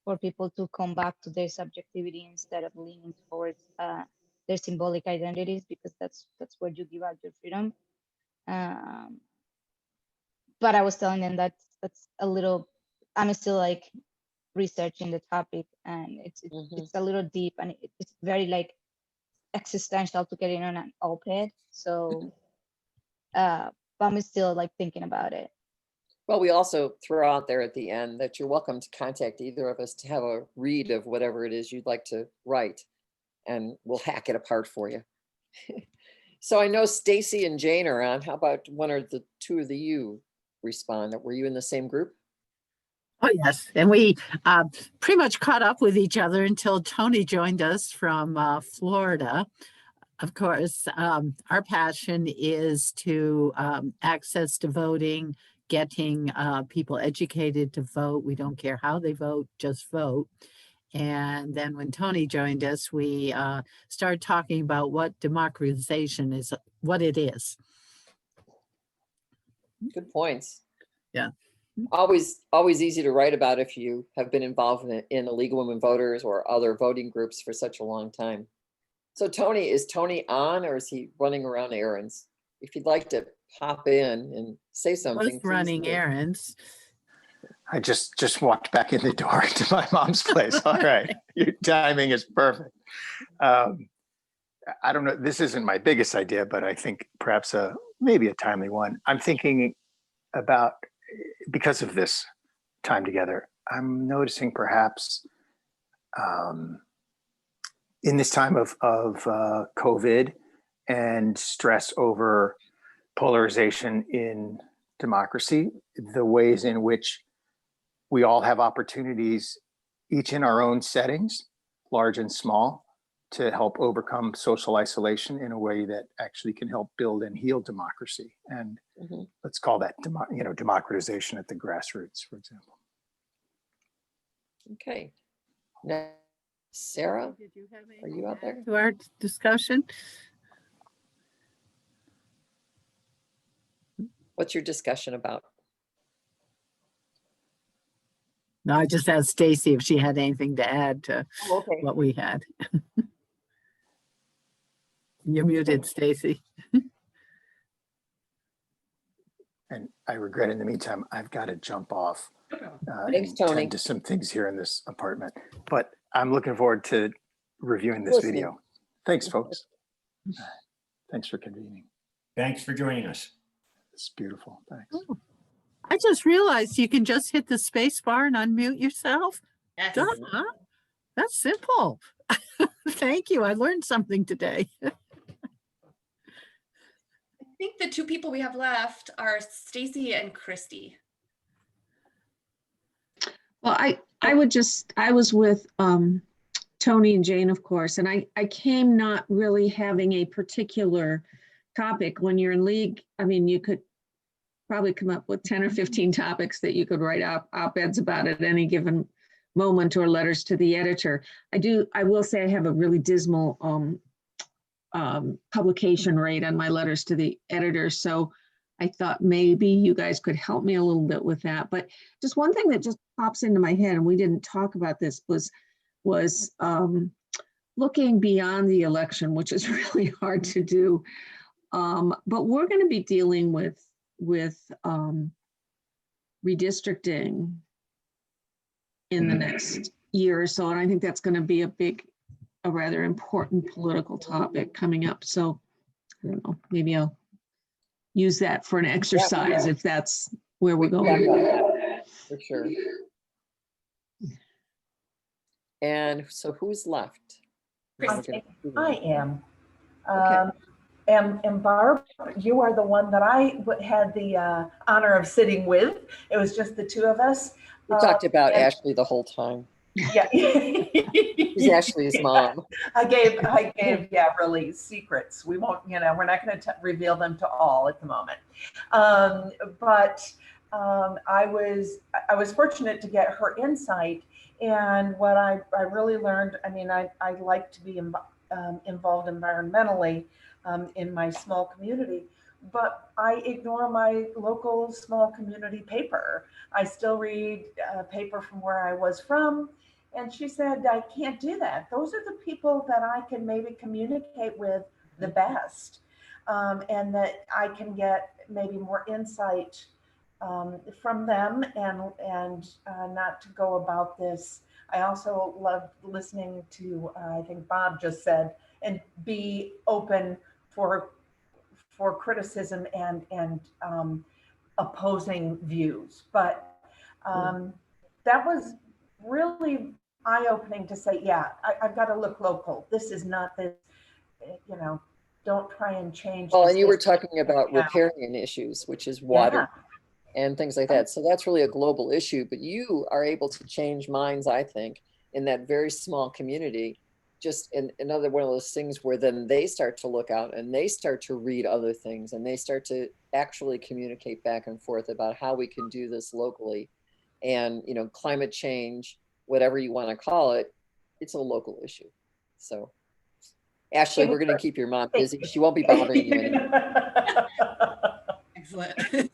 for people to come back to their subjectivity instead of leaning towards their symbolic identities, because that's where you give out your freedom. But I was telling them that's a little, I'm still researching the topic, and it's a little deep, and it's very existential to get in on an op-ed. So but I'm still thinking about it. Well, we also throw out there at the end that you're welcome to contact either of us to have a read of whatever it is you'd like to write, and we'll hack it apart for you. So I know Stacy and Jane are on. How about one or the two of you respond? Were you in the same group? Oh, yes. And we pretty much caught up with each other until Tony joined us from Florida. Of course, our passion is to access to voting, getting people educated to vote. We don't care how they vote, just vote. And then when Tony joined us, we started talking about what democratization is, what it is. Good points. Yeah. Always easy to write about if you have been involved in the League of Women Voters or other voting groups for such a long time. So Tony, is Tony on, or is he running around errands? If you'd like to pop in and say something. Running errands. I just walked back in the door to my mom's place. All right, your timing is perfect. I don't know, this isn't my biggest idea, but I think perhaps maybe a timely one. I'm thinking about, because of this time together, I'm noticing perhaps in this time of COVID and stress over polarization in democracy, the ways in which we all have opportunities, each in our own settings, large and small, to help overcome social isolation in a way that actually can help build and heal democracy. And let's call that democratization at the grassroots, for example. Okay. Now, Sarah, are you out there? To our discussion? What's your discussion about? No, I just asked Stacy if she had anything to add to Oh, okay. what we had. You're muted, Stacy. And I regret in the meantime, I've got to jump off Thanks, and Tony. tend to some things here in this apartment. But I'm looking forward to reviewing this Listening. video. Thanks, folks. Thanks for convening. Thanks for joining us. It's beautiful. Thanks. Oh, I just realized you can just hit the space bar and unmute yourself. Yes. Duh, that's simple. Thank you. I learned something today. I think the two people we have left are Stacy and Christy. Well, I was with Tony and Jane, of course, and I came not really having a particular topic. When you're in league, I mean, you could probably come up with 10 or 15 topics that you could write op-eds about at any given moment, or letters to the editor. I will say I have a really dismal publication rate on my letters to the editor. So I thought maybe you guys could help me a little bit with that. But just one thing that just pops into my head, and we didn't talk about this, was looking beyond the election, which is really hard to do. But we're going to be dealing with redistricting in the next year or so. And I think that's going to be a rather important political topic coming up. So I don't know, maybe I'll use that for an exercise if that's where we're going. For sure. And so who's left? I am. And Barb, you are the one that I had the honor of sitting with. It was just the two of us. We talked about Ashley the whole time. Yeah. Who's Ashley's mom? I gave, yeah, really secrets. We won't, we're not going to reveal them to all at the moment. But I was fortunate to get her insight. And what I really learned, I mean, I like to be involved environmentally in my small community, but I ignore my local small community paper. I still read paper from where I was from. And she said, I can't do that. Those are the people that I can maybe communicate with the best, and that I can get maybe more insight from them, and not to go about this. I also love listening to, I think Bob just said, and be open for criticism and opposing views. But that was really eye-opening to say, yeah, I've got to look local. This is not this, don't try and change. Well, and you were talking about riparian issues, which is water and things like that. So that's really a global issue, but you are able to change minds, I think, in that very small community. Just another one of those things where then they start to look out and they start to read other things, and they start to actually communicate back and forth about how we can do this locally. And, climate change, whatever you want to call it, it's a local issue. So Ashley, we're going to keep your mom busy. She won't be bothering you anymore. Excellent.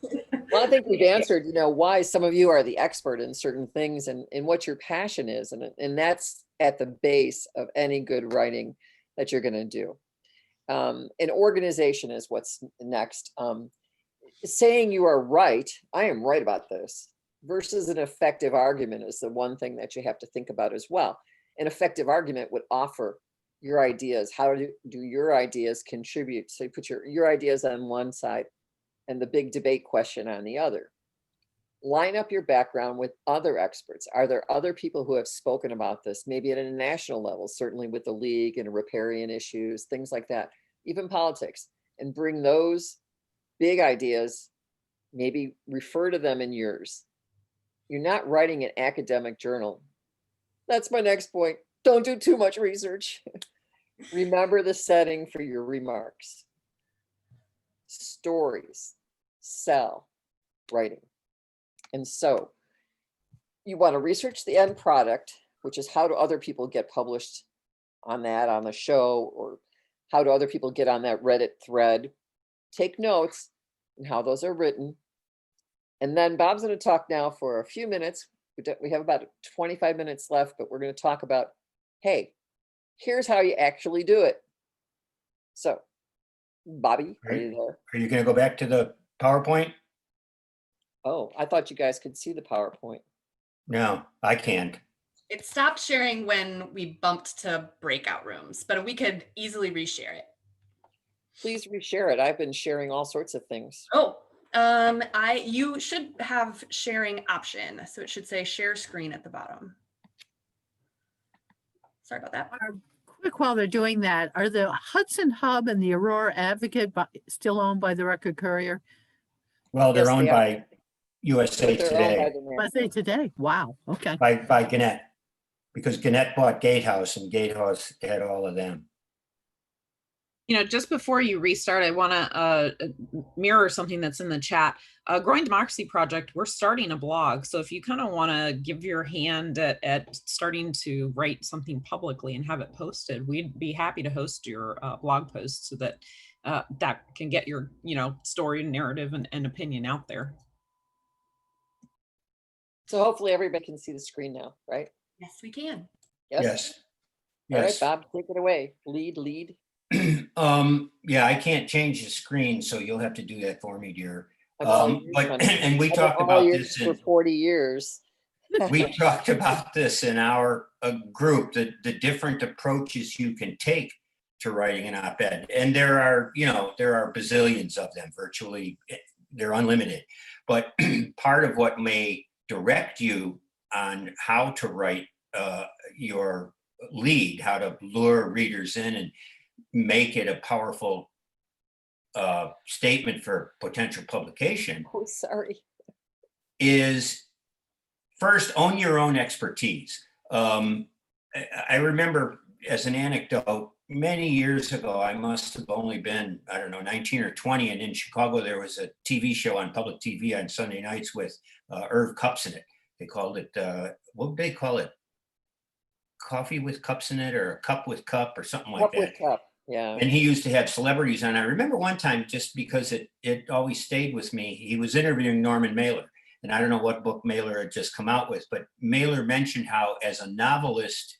Well, I think we've answered, why some of you are the expert in certain things and what your passion is. And that's at the base of any good writing that you're going to do. An organization is what's next. Saying you are right, I am right about this, versus an effective argument is the one thing that you have to think about as well. An effective argument would offer your ideas. How do your ideas contribute? So you put your ideas on one side and the big debate question on the other. Line up your background with other experts. Are there other people who have spoken about this, maybe at a national level, certainly with the league and riparian issues, things like that, even politics, and bring those big ideas, maybe refer to them in yours. You're not writing an academic journal. That's my next point. Don't do too much research. Remember the setting for your remarks. Stories sell writing. And so you want to research the end product, which is how do other people get published on the show, or how do other people get on that Reddit thread? Take notes on how those are written. And then Bob's going to talk now for a few minutes, We have about 25 minutes left, but we're going to talk about, hey, here's how you actually do it. So, Bobby, are you there? Are you going to go back to the PowerPoint? Oh, I thought you guys could see the PowerPoint. No, I can't. It stopped sharing when we bumped to breakout rooms, but we could easily reshare it. Please reshare it. I've been sharing all sorts of things. Oh, you should have sharing option. So it should say share screen at the bottom. Sorry about that. Quick, while they're doing that, are the Hudson Hub and the Aurora Advocate still owned by the Record Courier? Well, they're Yes, owned they are. by USA But they're owned by Today, the USA Today. Wow. Okay. by Gannett, because Gannett bought Gatehouse and Gatehouse had all of them. You know, just before you restart, I want to mirror something that's in the chat. Growing Democracy Project, we're starting a blog. So if you kind of want to give your hand at starting to write something publicly and have it posted, we'd be happy to host your blog post so that that can get your, story, narrative, and opinion out there. So hopefully everybody can see the screen now, right? Yes, we can. Yes. All right, Yes. Bob, take it away. Lead. Yeah, I can't change the screen, so you'll have to do that for me, dear. But And we talked about this for 40 years. we talked about this in our group, the different approaches you can take to writing an op-ed. And there are bazillions of them, virtually, they're unlimited. But part of what may direct you on how to write your lead, how to lure readers in and make it a powerful statement for potential publication. Oh, sorry. Is first, own your own expertise. I remember, as an anecdote, many years ago, I must have only been, 19 or 20, and in Chicago, there was a TV show on public TV on Sunday nights with Irv Cups in it. They called it, what did they call it? Coffee with cups in it, or a cup with cup, or something like Cup that. with cup, yeah. And he used to have celebrities on. I remember one time, just because it always stayed with me, he was interviewing Norman Mailer. And I don't know what book Mailer had just come out with, but Mailer mentioned how, as a novelist,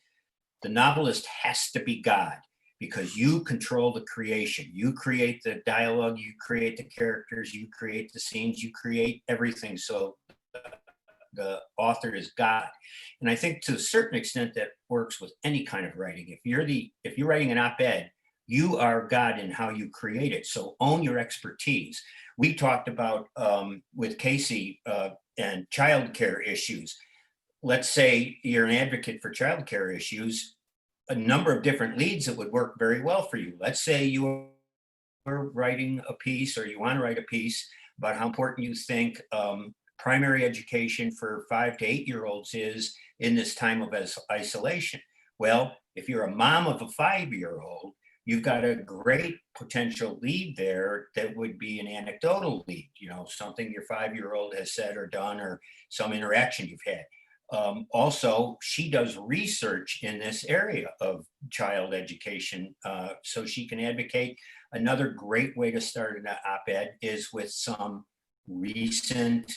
the novelist has to be God, because you control the creation. You create the dialogue, you create the characters, you create the scenes, you create everything. So the author is God. And I think to a certain extent that works with any kind of writing. If you're writing an op-ed, you are God in how you create it. So own your expertise. We talked about with Casey and childcare issues. Let's say you're an advocate for childcare issues, a number of different leads that would work very well for you. Let's say you are writing a piece, or you want to write a piece about how important you think primary education for 5 to 8-year-olds is in this time of isolation. Well, if you're a mom of a 5-year-old, you've got a great potential lead there that would be an anecdotal lead, something your 5-year-old has said or done, or some interaction you've had. Also, she does research in this area of child education, so she can advocate. Another great way to start an op-ed is with some recent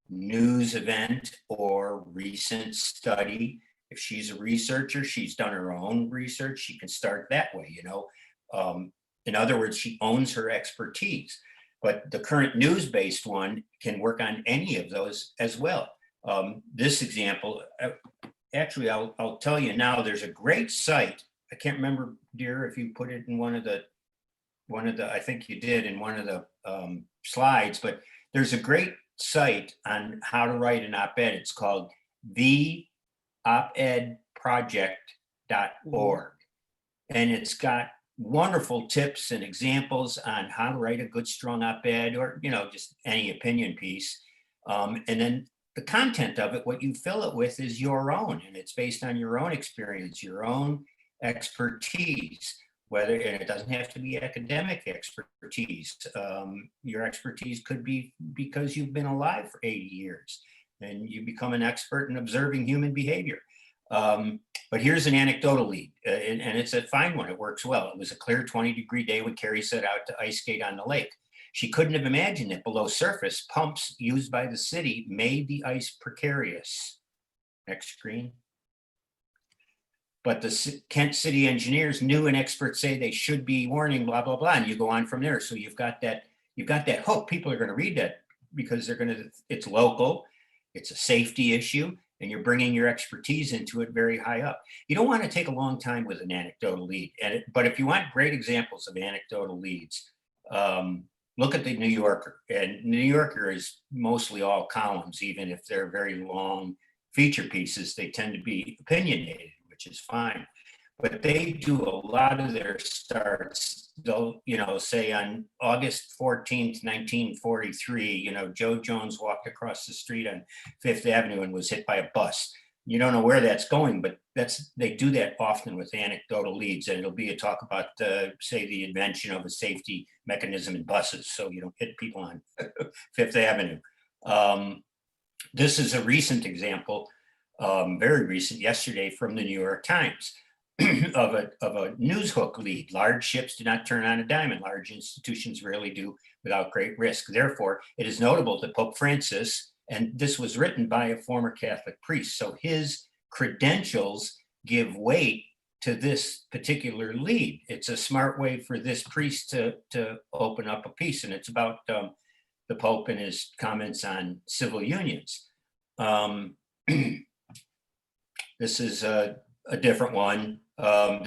news event or recent study. If she's a researcher, she's done her own research, she can start that way, In other words, she owns her expertise. But the current news-based one can work on any of those as well. This example, actually, I'll tell you now, there's a great site. I can't remember, dear, if you put it in one of the, I think you did in one of the slides, but there's a great site on how to write an op-ed. It's called theopedproject.org. And it's got wonderful tips and examples on how to write a good, strong op-ed, or, just any opinion piece. And then the content of it, what you fill it with, is your own, and it's based on your own experience, your own expertise, and it doesn't have to be academic expertise. Your expertise could be because you've been alive for 80 years and you become an expert in observing human behavior. But here's an anecdotal lead, and it's a fine one. It works well. It was a clear 20-degree day when Carrie set out to ice skate on the lake. She couldn't have imagined that below surface, pumps used by the city made the ice precarious. Next screen. But the Kent City engineers knew and experts say they should be warning, blah, blah, blah. And you go on from there. So you've got that hook. People are going to read that because it's local, it's a safety issue, and you're bringing your expertise into it very high up. You don't want to take a long time with an anecdotal lead. But if you want great examples of anecdotal leads, look at the New Yorker. And New Yorker is mostly all columns, even if they're very long feature pieces, they tend to be opinionated, which is fine. But they do a lot of their starts, they'll, say on August 14th, 1943, Joe Jones walked across the street on Fifth Avenue and was hit by a bus. You don't know where that's going, but they do that often with anecdotal leads, and it'll be a talk about, say, the invention of a safety mechanism in buses, so you don't hit people on Fifth Avenue. This is a recent example, very recent, yesterday from the New York Times, of a news hook lead. Large ships do not turn on a dime, and large institutions rarely do without great risk. Therefore, it is notable that Pope Francis, and this was written by a former Catholic priest, so his credentials give weight to this particular lead. It's a smart way for this priest to open up a piece, and it's about the Pope and his comments on civil unions. This is a different one.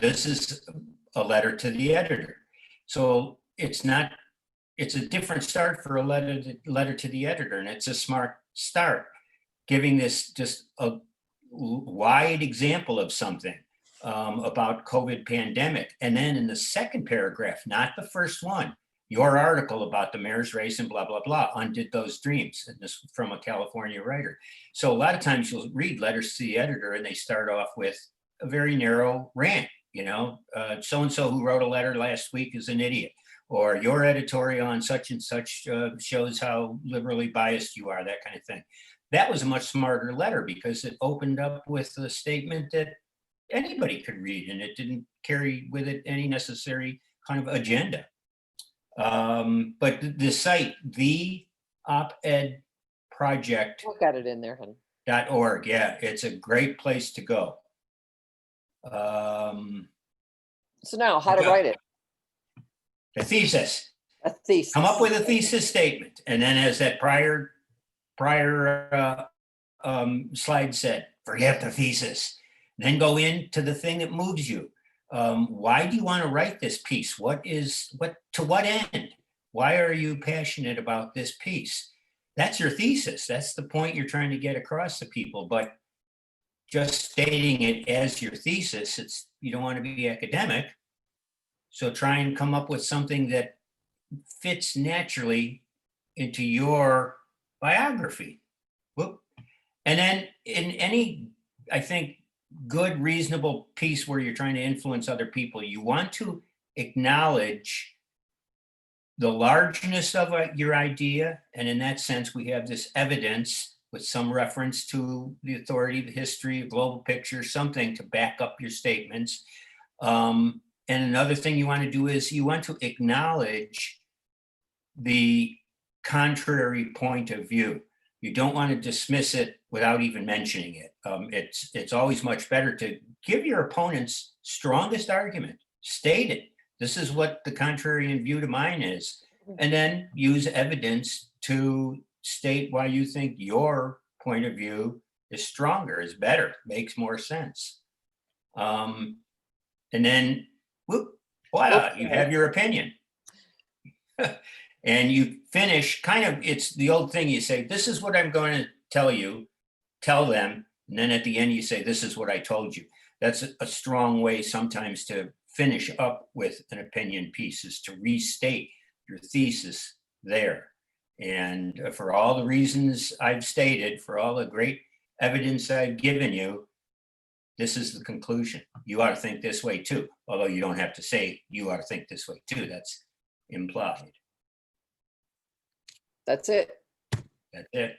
This is a letter to the editor. So it's a different start for a letter to the editor, and it's a smart start, giving this just a wide example of something about COVID pandemic. And then in the second paragraph, not the first one, your article about the mayor's race and blah, blah, blah, undid those dreams. And this from a California writer. So a lot of times you'll read letters to the editor and they start off with a very narrow rant, so-and-so who wrote a letter last week is an idiot, or your editorial on such and such shows how liberally biased you are, that kind of thing. That was a much smarter letter because it opened up with a statement that anybody could read, and it didn't carry with it any necessary kind of agenda. But the site, the op-ed project. Look at it in there, honey. .org, yeah, it's a great place to go. So now, how to write it? A thesis. A thesis. Come up with a thesis statement, and then as that prior slide said, forget the thesis. Then go into the thing that moves you. Why do you want to write this piece? To what end? Why are you passionate about this piece? That's your thesis. That's the point you're trying to get across to people. But just stating it as your thesis, you don't want to be academic. So try and come up with something that fits naturally into your biography. Whoop. And then in any, I think, good, reasonable piece where you're trying to influence other people, you want to acknowledge the largeness of your idea. And in that sense, we have this evidence with some reference to the authority, the history, a global picture, something to back up your statements. And another thing you want to do is you want to acknowledge the contrary point of view. You don't want to dismiss it without even mentioning it. It's always much better to give your opponent's strongest argument, state it. This is what the contrarian view to mine is, and then use evidence to state why you think your point of view is stronger, is better, makes more sense. And then, whoop, voila, you have your opinion. And you finish it's the old thing, you say, this is what I'm going to tell you, tell them. And then at the end you say, this is what I told you. That's a strong way sometimes to finish up with an opinion piece, is to restate your thesis there. And for all the reasons I've stated, for all the great evidence I've given you, this is the conclusion. You ought to think this way too. Although you don't have to say you ought to think this way too. That's implied. That's it. That's it.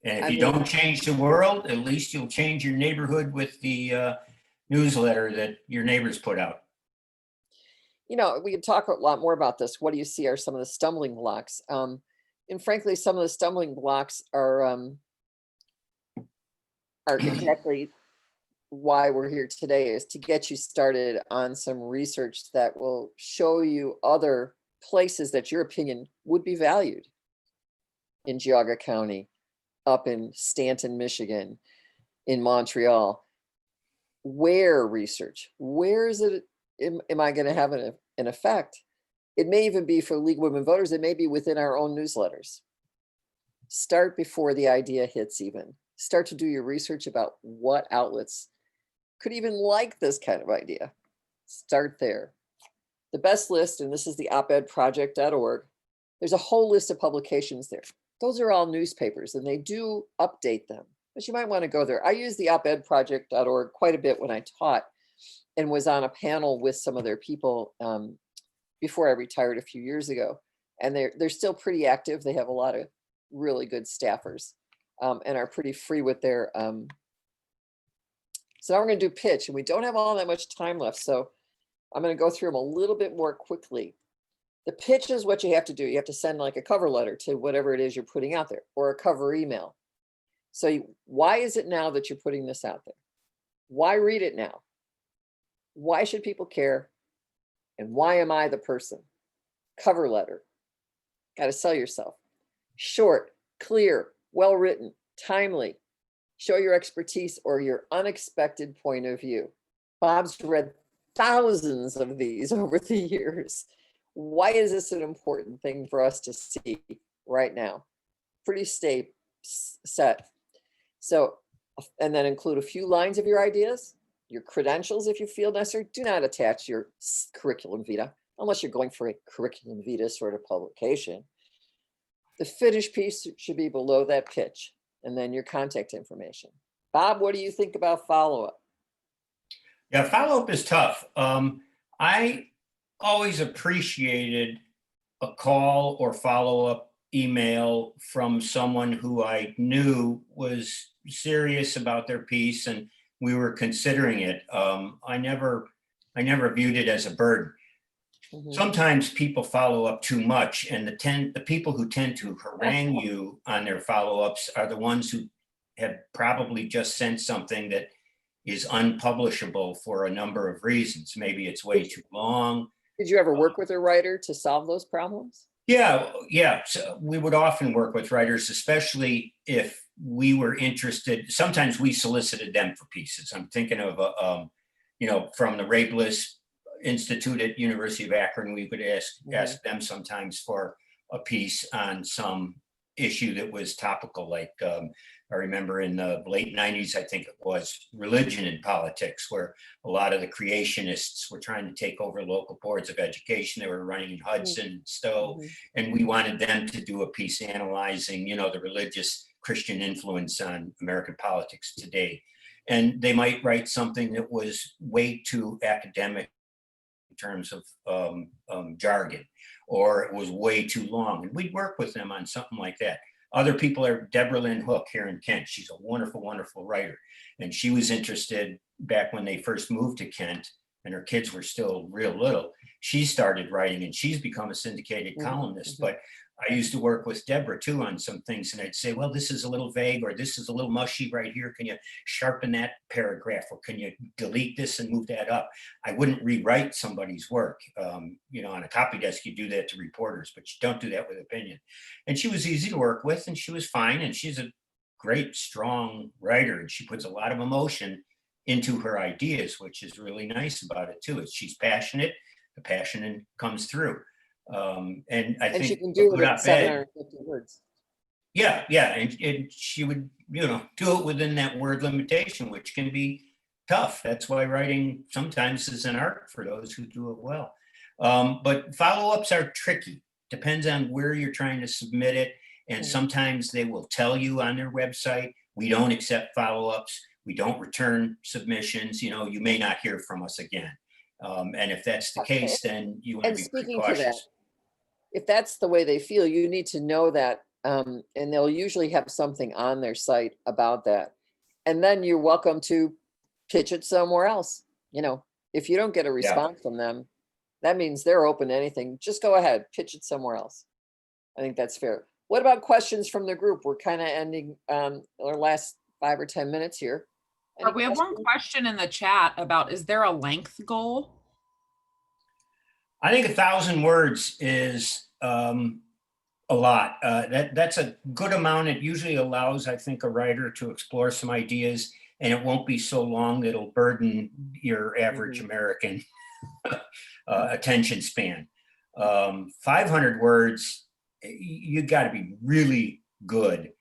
And if you don't change the world, at least you'll change your neighborhood with the newsletter that your neighbors put out. We could talk a lot more about this. What do you see are some of the stumbling blocks? And frankly, some of the stumbling blocks are are exactly why we're here today, is to get you started on some research that will show you other places that your opinion would be valued in Geauga County, up in Stanton, Michigan, in Montreal. Where research, where is it, am I going to have an effect? It may even be for League of Women Voters. It may be within our own newsletters. Start before the idea hits even. Start to do your research about what outlets could even like this kind of idea. Start there. The best list, and this is the opedproject.org, there's a whole list of publications there. Those are all newspapers, and they do update them, but you might want to go there. I use the opedproject.org quite a bit when I taught, and was on a panel with some of their people before I retired a few years ago. And they're still pretty active. They have a lot of really good staffers, and are pretty free with their, so now we're going to do pitch, and we don't have all that much time left. So I'm going to go through them a little bit more quickly. The pitch is what you have to do. You have to send like a cover letter to whatever it is you're putting out there, or a cover email. So why is it now that you're putting this out there? Why read it now? Why should people care? And why am I the person? Cover letter. Got to sell yourself. Short, clear, well-written, timely. Show your expertise or your unexpected point of view. Bob's read thousands of these over the years. Why is this an important thing for us to see right now? Pretty set. So, and then include a few lines of your ideas, your credentials if you feel necessary. Do not attach your curriculum vitae unless you're going for a curriculum vitae sort of publication. The finished piece should be below that pitch, and then your contact information. Bob, what do you think about follow-up? Yeah, follow-up is tough. I always appreciated a call or follow-up email from someone who I knew was serious about their piece and we were considering it. I never viewed it as a burden. Mm-hmm. Sometimes people follow up too much, and the people who tend to harangue you on their follow-ups are the ones who have probably just sent something that is unpublishable for a number of reasons. Maybe it's way too long. Did you ever work with a writer to solve those problems? Yeah. So we would often work with writers, especially if we were interested. Sometimes we solicited them for pieces. I'm thinking of, from the Rapeless Institute at University of Akron, we could ask them sometimes for a piece on some issue that was topical, like I remember in the late 90s, I think it was, religion in politics, where a lot of the creationists were trying to take over local boards of education. They were running in Hudson and Stowe, and we wanted them to do a piece analyzing, the religious Christian influence on American politics today. And they might write something that was way too academic in terms of jargon, or it was way too long. And we'd work with them on something like that. Other people are Deborah Lynn Hook here in Kent. She's a wonderful, wonderful writer. And she was interested back when they first moved to Kent and her kids were still real little. She started writing and she's become a syndicated columnist. But I used to work with Deborah too on some things, and I'd say, well, this is a little vague, or this is a little mushy right here. Can you sharpen that paragraph, or can you delete this and move that up? I wouldn't rewrite somebody's work. On a copy desk, you do that to reporters, but you don't do that with opinion. And she was easy to work with, and she was fine, and she's a great, strong writer, and she puts a lot of emotion into her ideas, which is really nice about it too. She's passionate, the passion comes through. And I think she can do it in 750 words. Yeah, and she would, do it within that word limitation, which can be tough. That's why writing sometimes is an art for those who do it well. But follow-ups are tricky. Depends on where you're trying to submit it, and sometimes they will tell you on their website, we don't accept follow-ups, we don't return submissions. You may not hear from us again. And if that's the case, then you want to be precautious. If that's the way they feel, you need to know that, and they'll usually have something on their site about that. And then you're welcome to pitch it somewhere else. If you don't get a response from them, that means they're open to anything. Just go ahead, pitch it somewhere else. I think that's fair. What about questions from the group? We're kind of ending our last 5 or 10 minutes here. Any We have one questions? question in the chat about, is there a length goal? I think 1,000 words is a lot. That's a good amount. It usually allows, I think, a writer to explore some ideas, and it won't be so long that it'll burden your average American attention span. 500 words, you got to be really good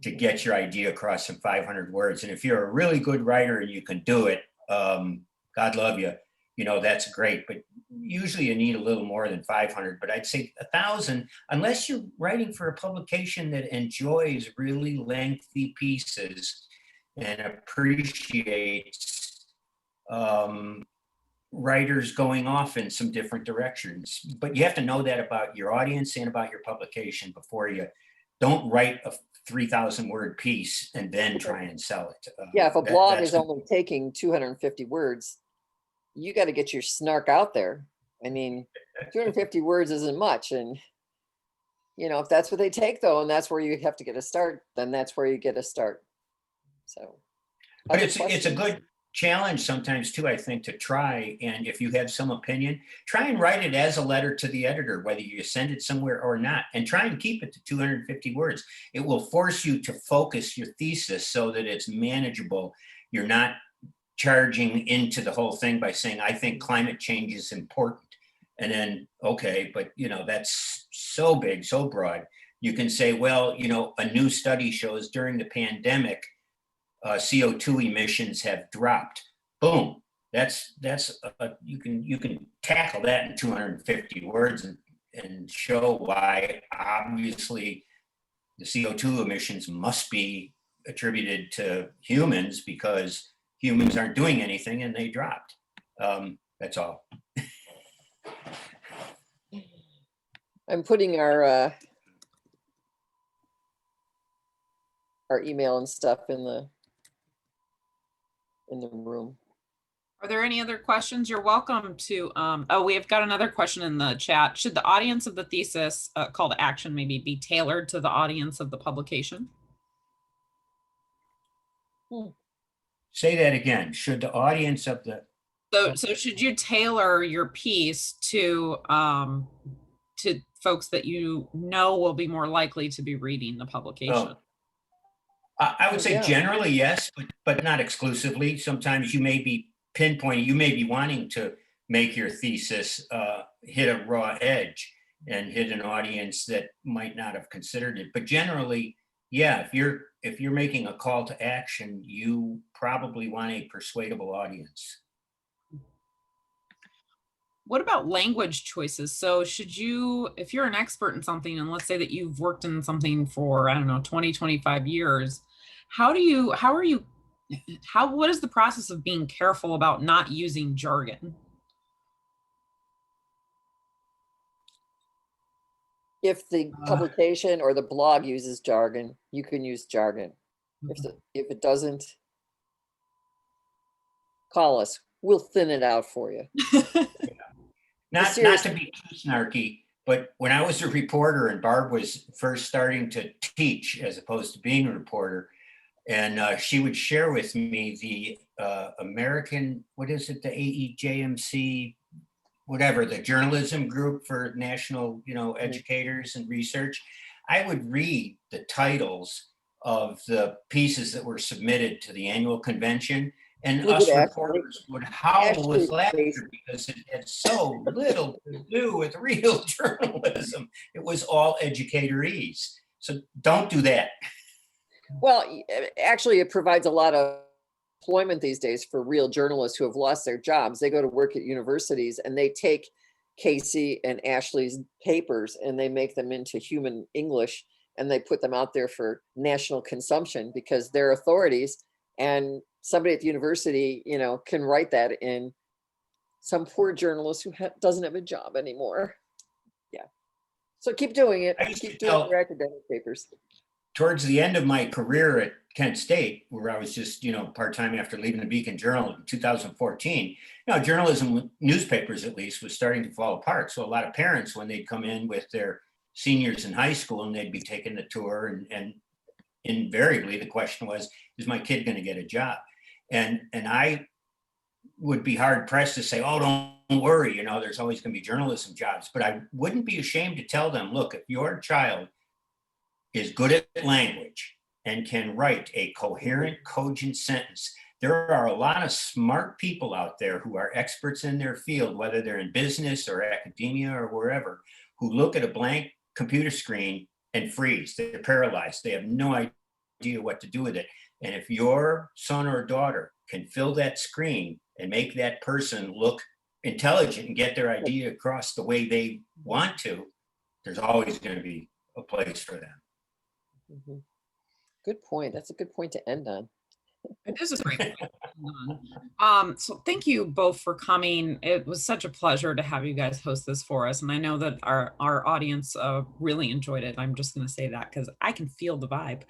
to get your idea across in 500 words. And if you're a really good writer and you can do it, God love you, you know, that's great. But usually you need a little more than 500, but I'd say 1,000, unless you're writing for a publication that enjoys really lengthy pieces and appreciates writers going off in some different directions. But you have to know that about your audience and about your publication before you don't write a 3,000 word piece and then try and sell it. Yeah, if a blog is only taking 250 words, you got to get your snark out there. I mean, 250 words isn't much. And, you know, if that's what they take though, and that's where you have to get a start, then that's where you get a start. So. But it's a good challenge sometimes too, I think, to try. And if you have some opinion, try and write it as a letter to the editor, whether you send it somewhere or not, and try and keep it to 250 words. It will force you to focus your thesis so that it's manageable. You're not charging into the whole thing by saying, I think climate change is important. And then, okay, but you know, that's so big, so broad. You can say, well, you know, a new study shows during the pandemic, CO2 emissions have dropped. Boom. You can tackle that in 250 words and show why obviously the CO2 emissions must be attributed to humans because humans aren't doing anything and they dropped. That's all. I'm putting our email and stuff in the room. Are there any other questions? You're welcome to, oh, we've got another question in the chat. Should the audience of the thesis call to action maybe be tailored to the audience of the publication? Say that again. Should the audience of the... So should you tailor your piece to folks that you know will be more likely to be reading the publication? Oh. I would say generally yes, but not exclusively. Sometimes you may be pinpointing, you may be wanting to make your thesis hit a raw edge and hit an audience that might not have considered it. But generally, yeah, if you're making a call to action, you probably want a persuadable audience. What about language choices? So should you, if you're an expert in something, and let's say that you've worked in something for, I don't know, 20, 25 years, what is the process of being careful about not using jargon? If the publication or the blog uses jargon, you can use jargon. If it doesn't, call us. We'll thin it out for you. Not to be too snarky, but when I was a reporter and Barb was first starting to teach as opposed to being a reporter, and she would share with me the American, what is it, the AEJMC, whatever, the journalism group for national, you know, educators and research. I would read the titles of the pieces that were submitted to the annual convention, and us reporters would howl with laughter because it had so little to do with real journalism. It was all educatorese. So don't do that. Well, actually, it provides a lot of employment these days for real journalists who have lost their jobs. They go to work at universities and they take Casey and Ashley's papers and they make them into human English and they put them out there for national consumption because they're authorities, and somebody at the university, you know, can write that in some poor journalist who doesn't have a job anymore. Yeah. So keep doing it. Keep doing your academic papers. Towards the end of my career at Kent State, where I was just, you know, part-time after leaving the Beacon Journal in 2014, you know, journalism, newspapers at least, was starting to fall apart. So a lot of parents, when they'd come in with their seniors in high school and they'd be taking the tour and invariably the question was, is my kid going to get a job? And I would be hard pressed to say, oh, don't worry, you know, there's always going to be journalism jobs. But I wouldn't be ashamed to tell them, look, if your child is good at language and can write a coherent, cogent sentence, there are a lot of smart people out there who are experts in their field, whether they're in business or academia or wherever, who look at a blank computer screen and freeze. They're paralyzed. They have no idea what to do with it. And if your son or daughter can fill that screen and make that person look intelligent and get their idea across the way they want to, there's always going to be a place for them. Mm-hmm. Good point. That's a good point to end on. It is a great point. So thank you both for coming. It was such a pleasure to have you guys host this for us. And I know that our audience really enjoyed it. I'm just going to say that because I can feel the vibe.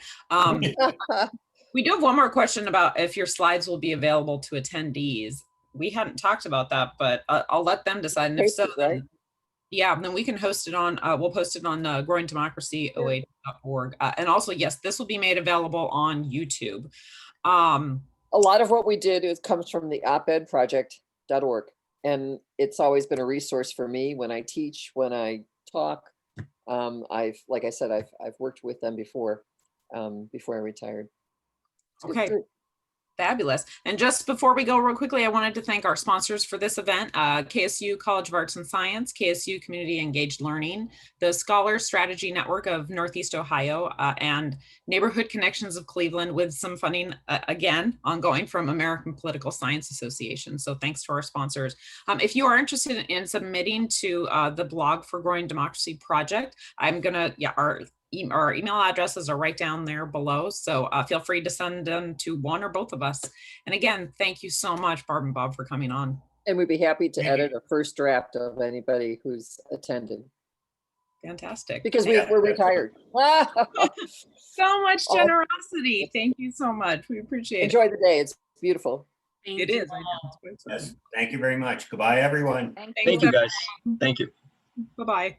We do have one more question about if your slides will be available to attendees. We hadn't talked about that, but I'll let them decide. And if so, then, yeah, then we can host it on, we'll post it on growingdemocracy08.org. And also, yes, this will be made available on YouTube. A lot of what we did comes from the opedproject.org. And it's always been a resource for me when I teach, when I talk. Like I said, I've worked with them before I retired. Okay. Fabulous. And just before we go real quickly, I wanted to thank our sponsors for this event, KSU College of Arts and Science, KSU Community Engaged Learning, the Scholar Strategy Network of Northeast Ohio, and Neighborhood Connections of Cleveland, with some funding, again, ongoing from American Political Science Association. So thanks to our sponsors. If you are interested in submitting to the blog for Growing Democracy Project, I'm gonna, our email addresses are right down there below. So feel free to send them to one or both of us. And again, thank you so much, Barb and Bob, for coming on. And we'd be happy to edit a first draft of anybody who's attended. Fantastic. Because we're retired. So much generosity. Thank you so much. We appreciate it. Enjoy the day. It's beautiful. It is. Yes. Thank you very much. Goodbye, everyone. Thank you, guys. Thank you. Bye-bye.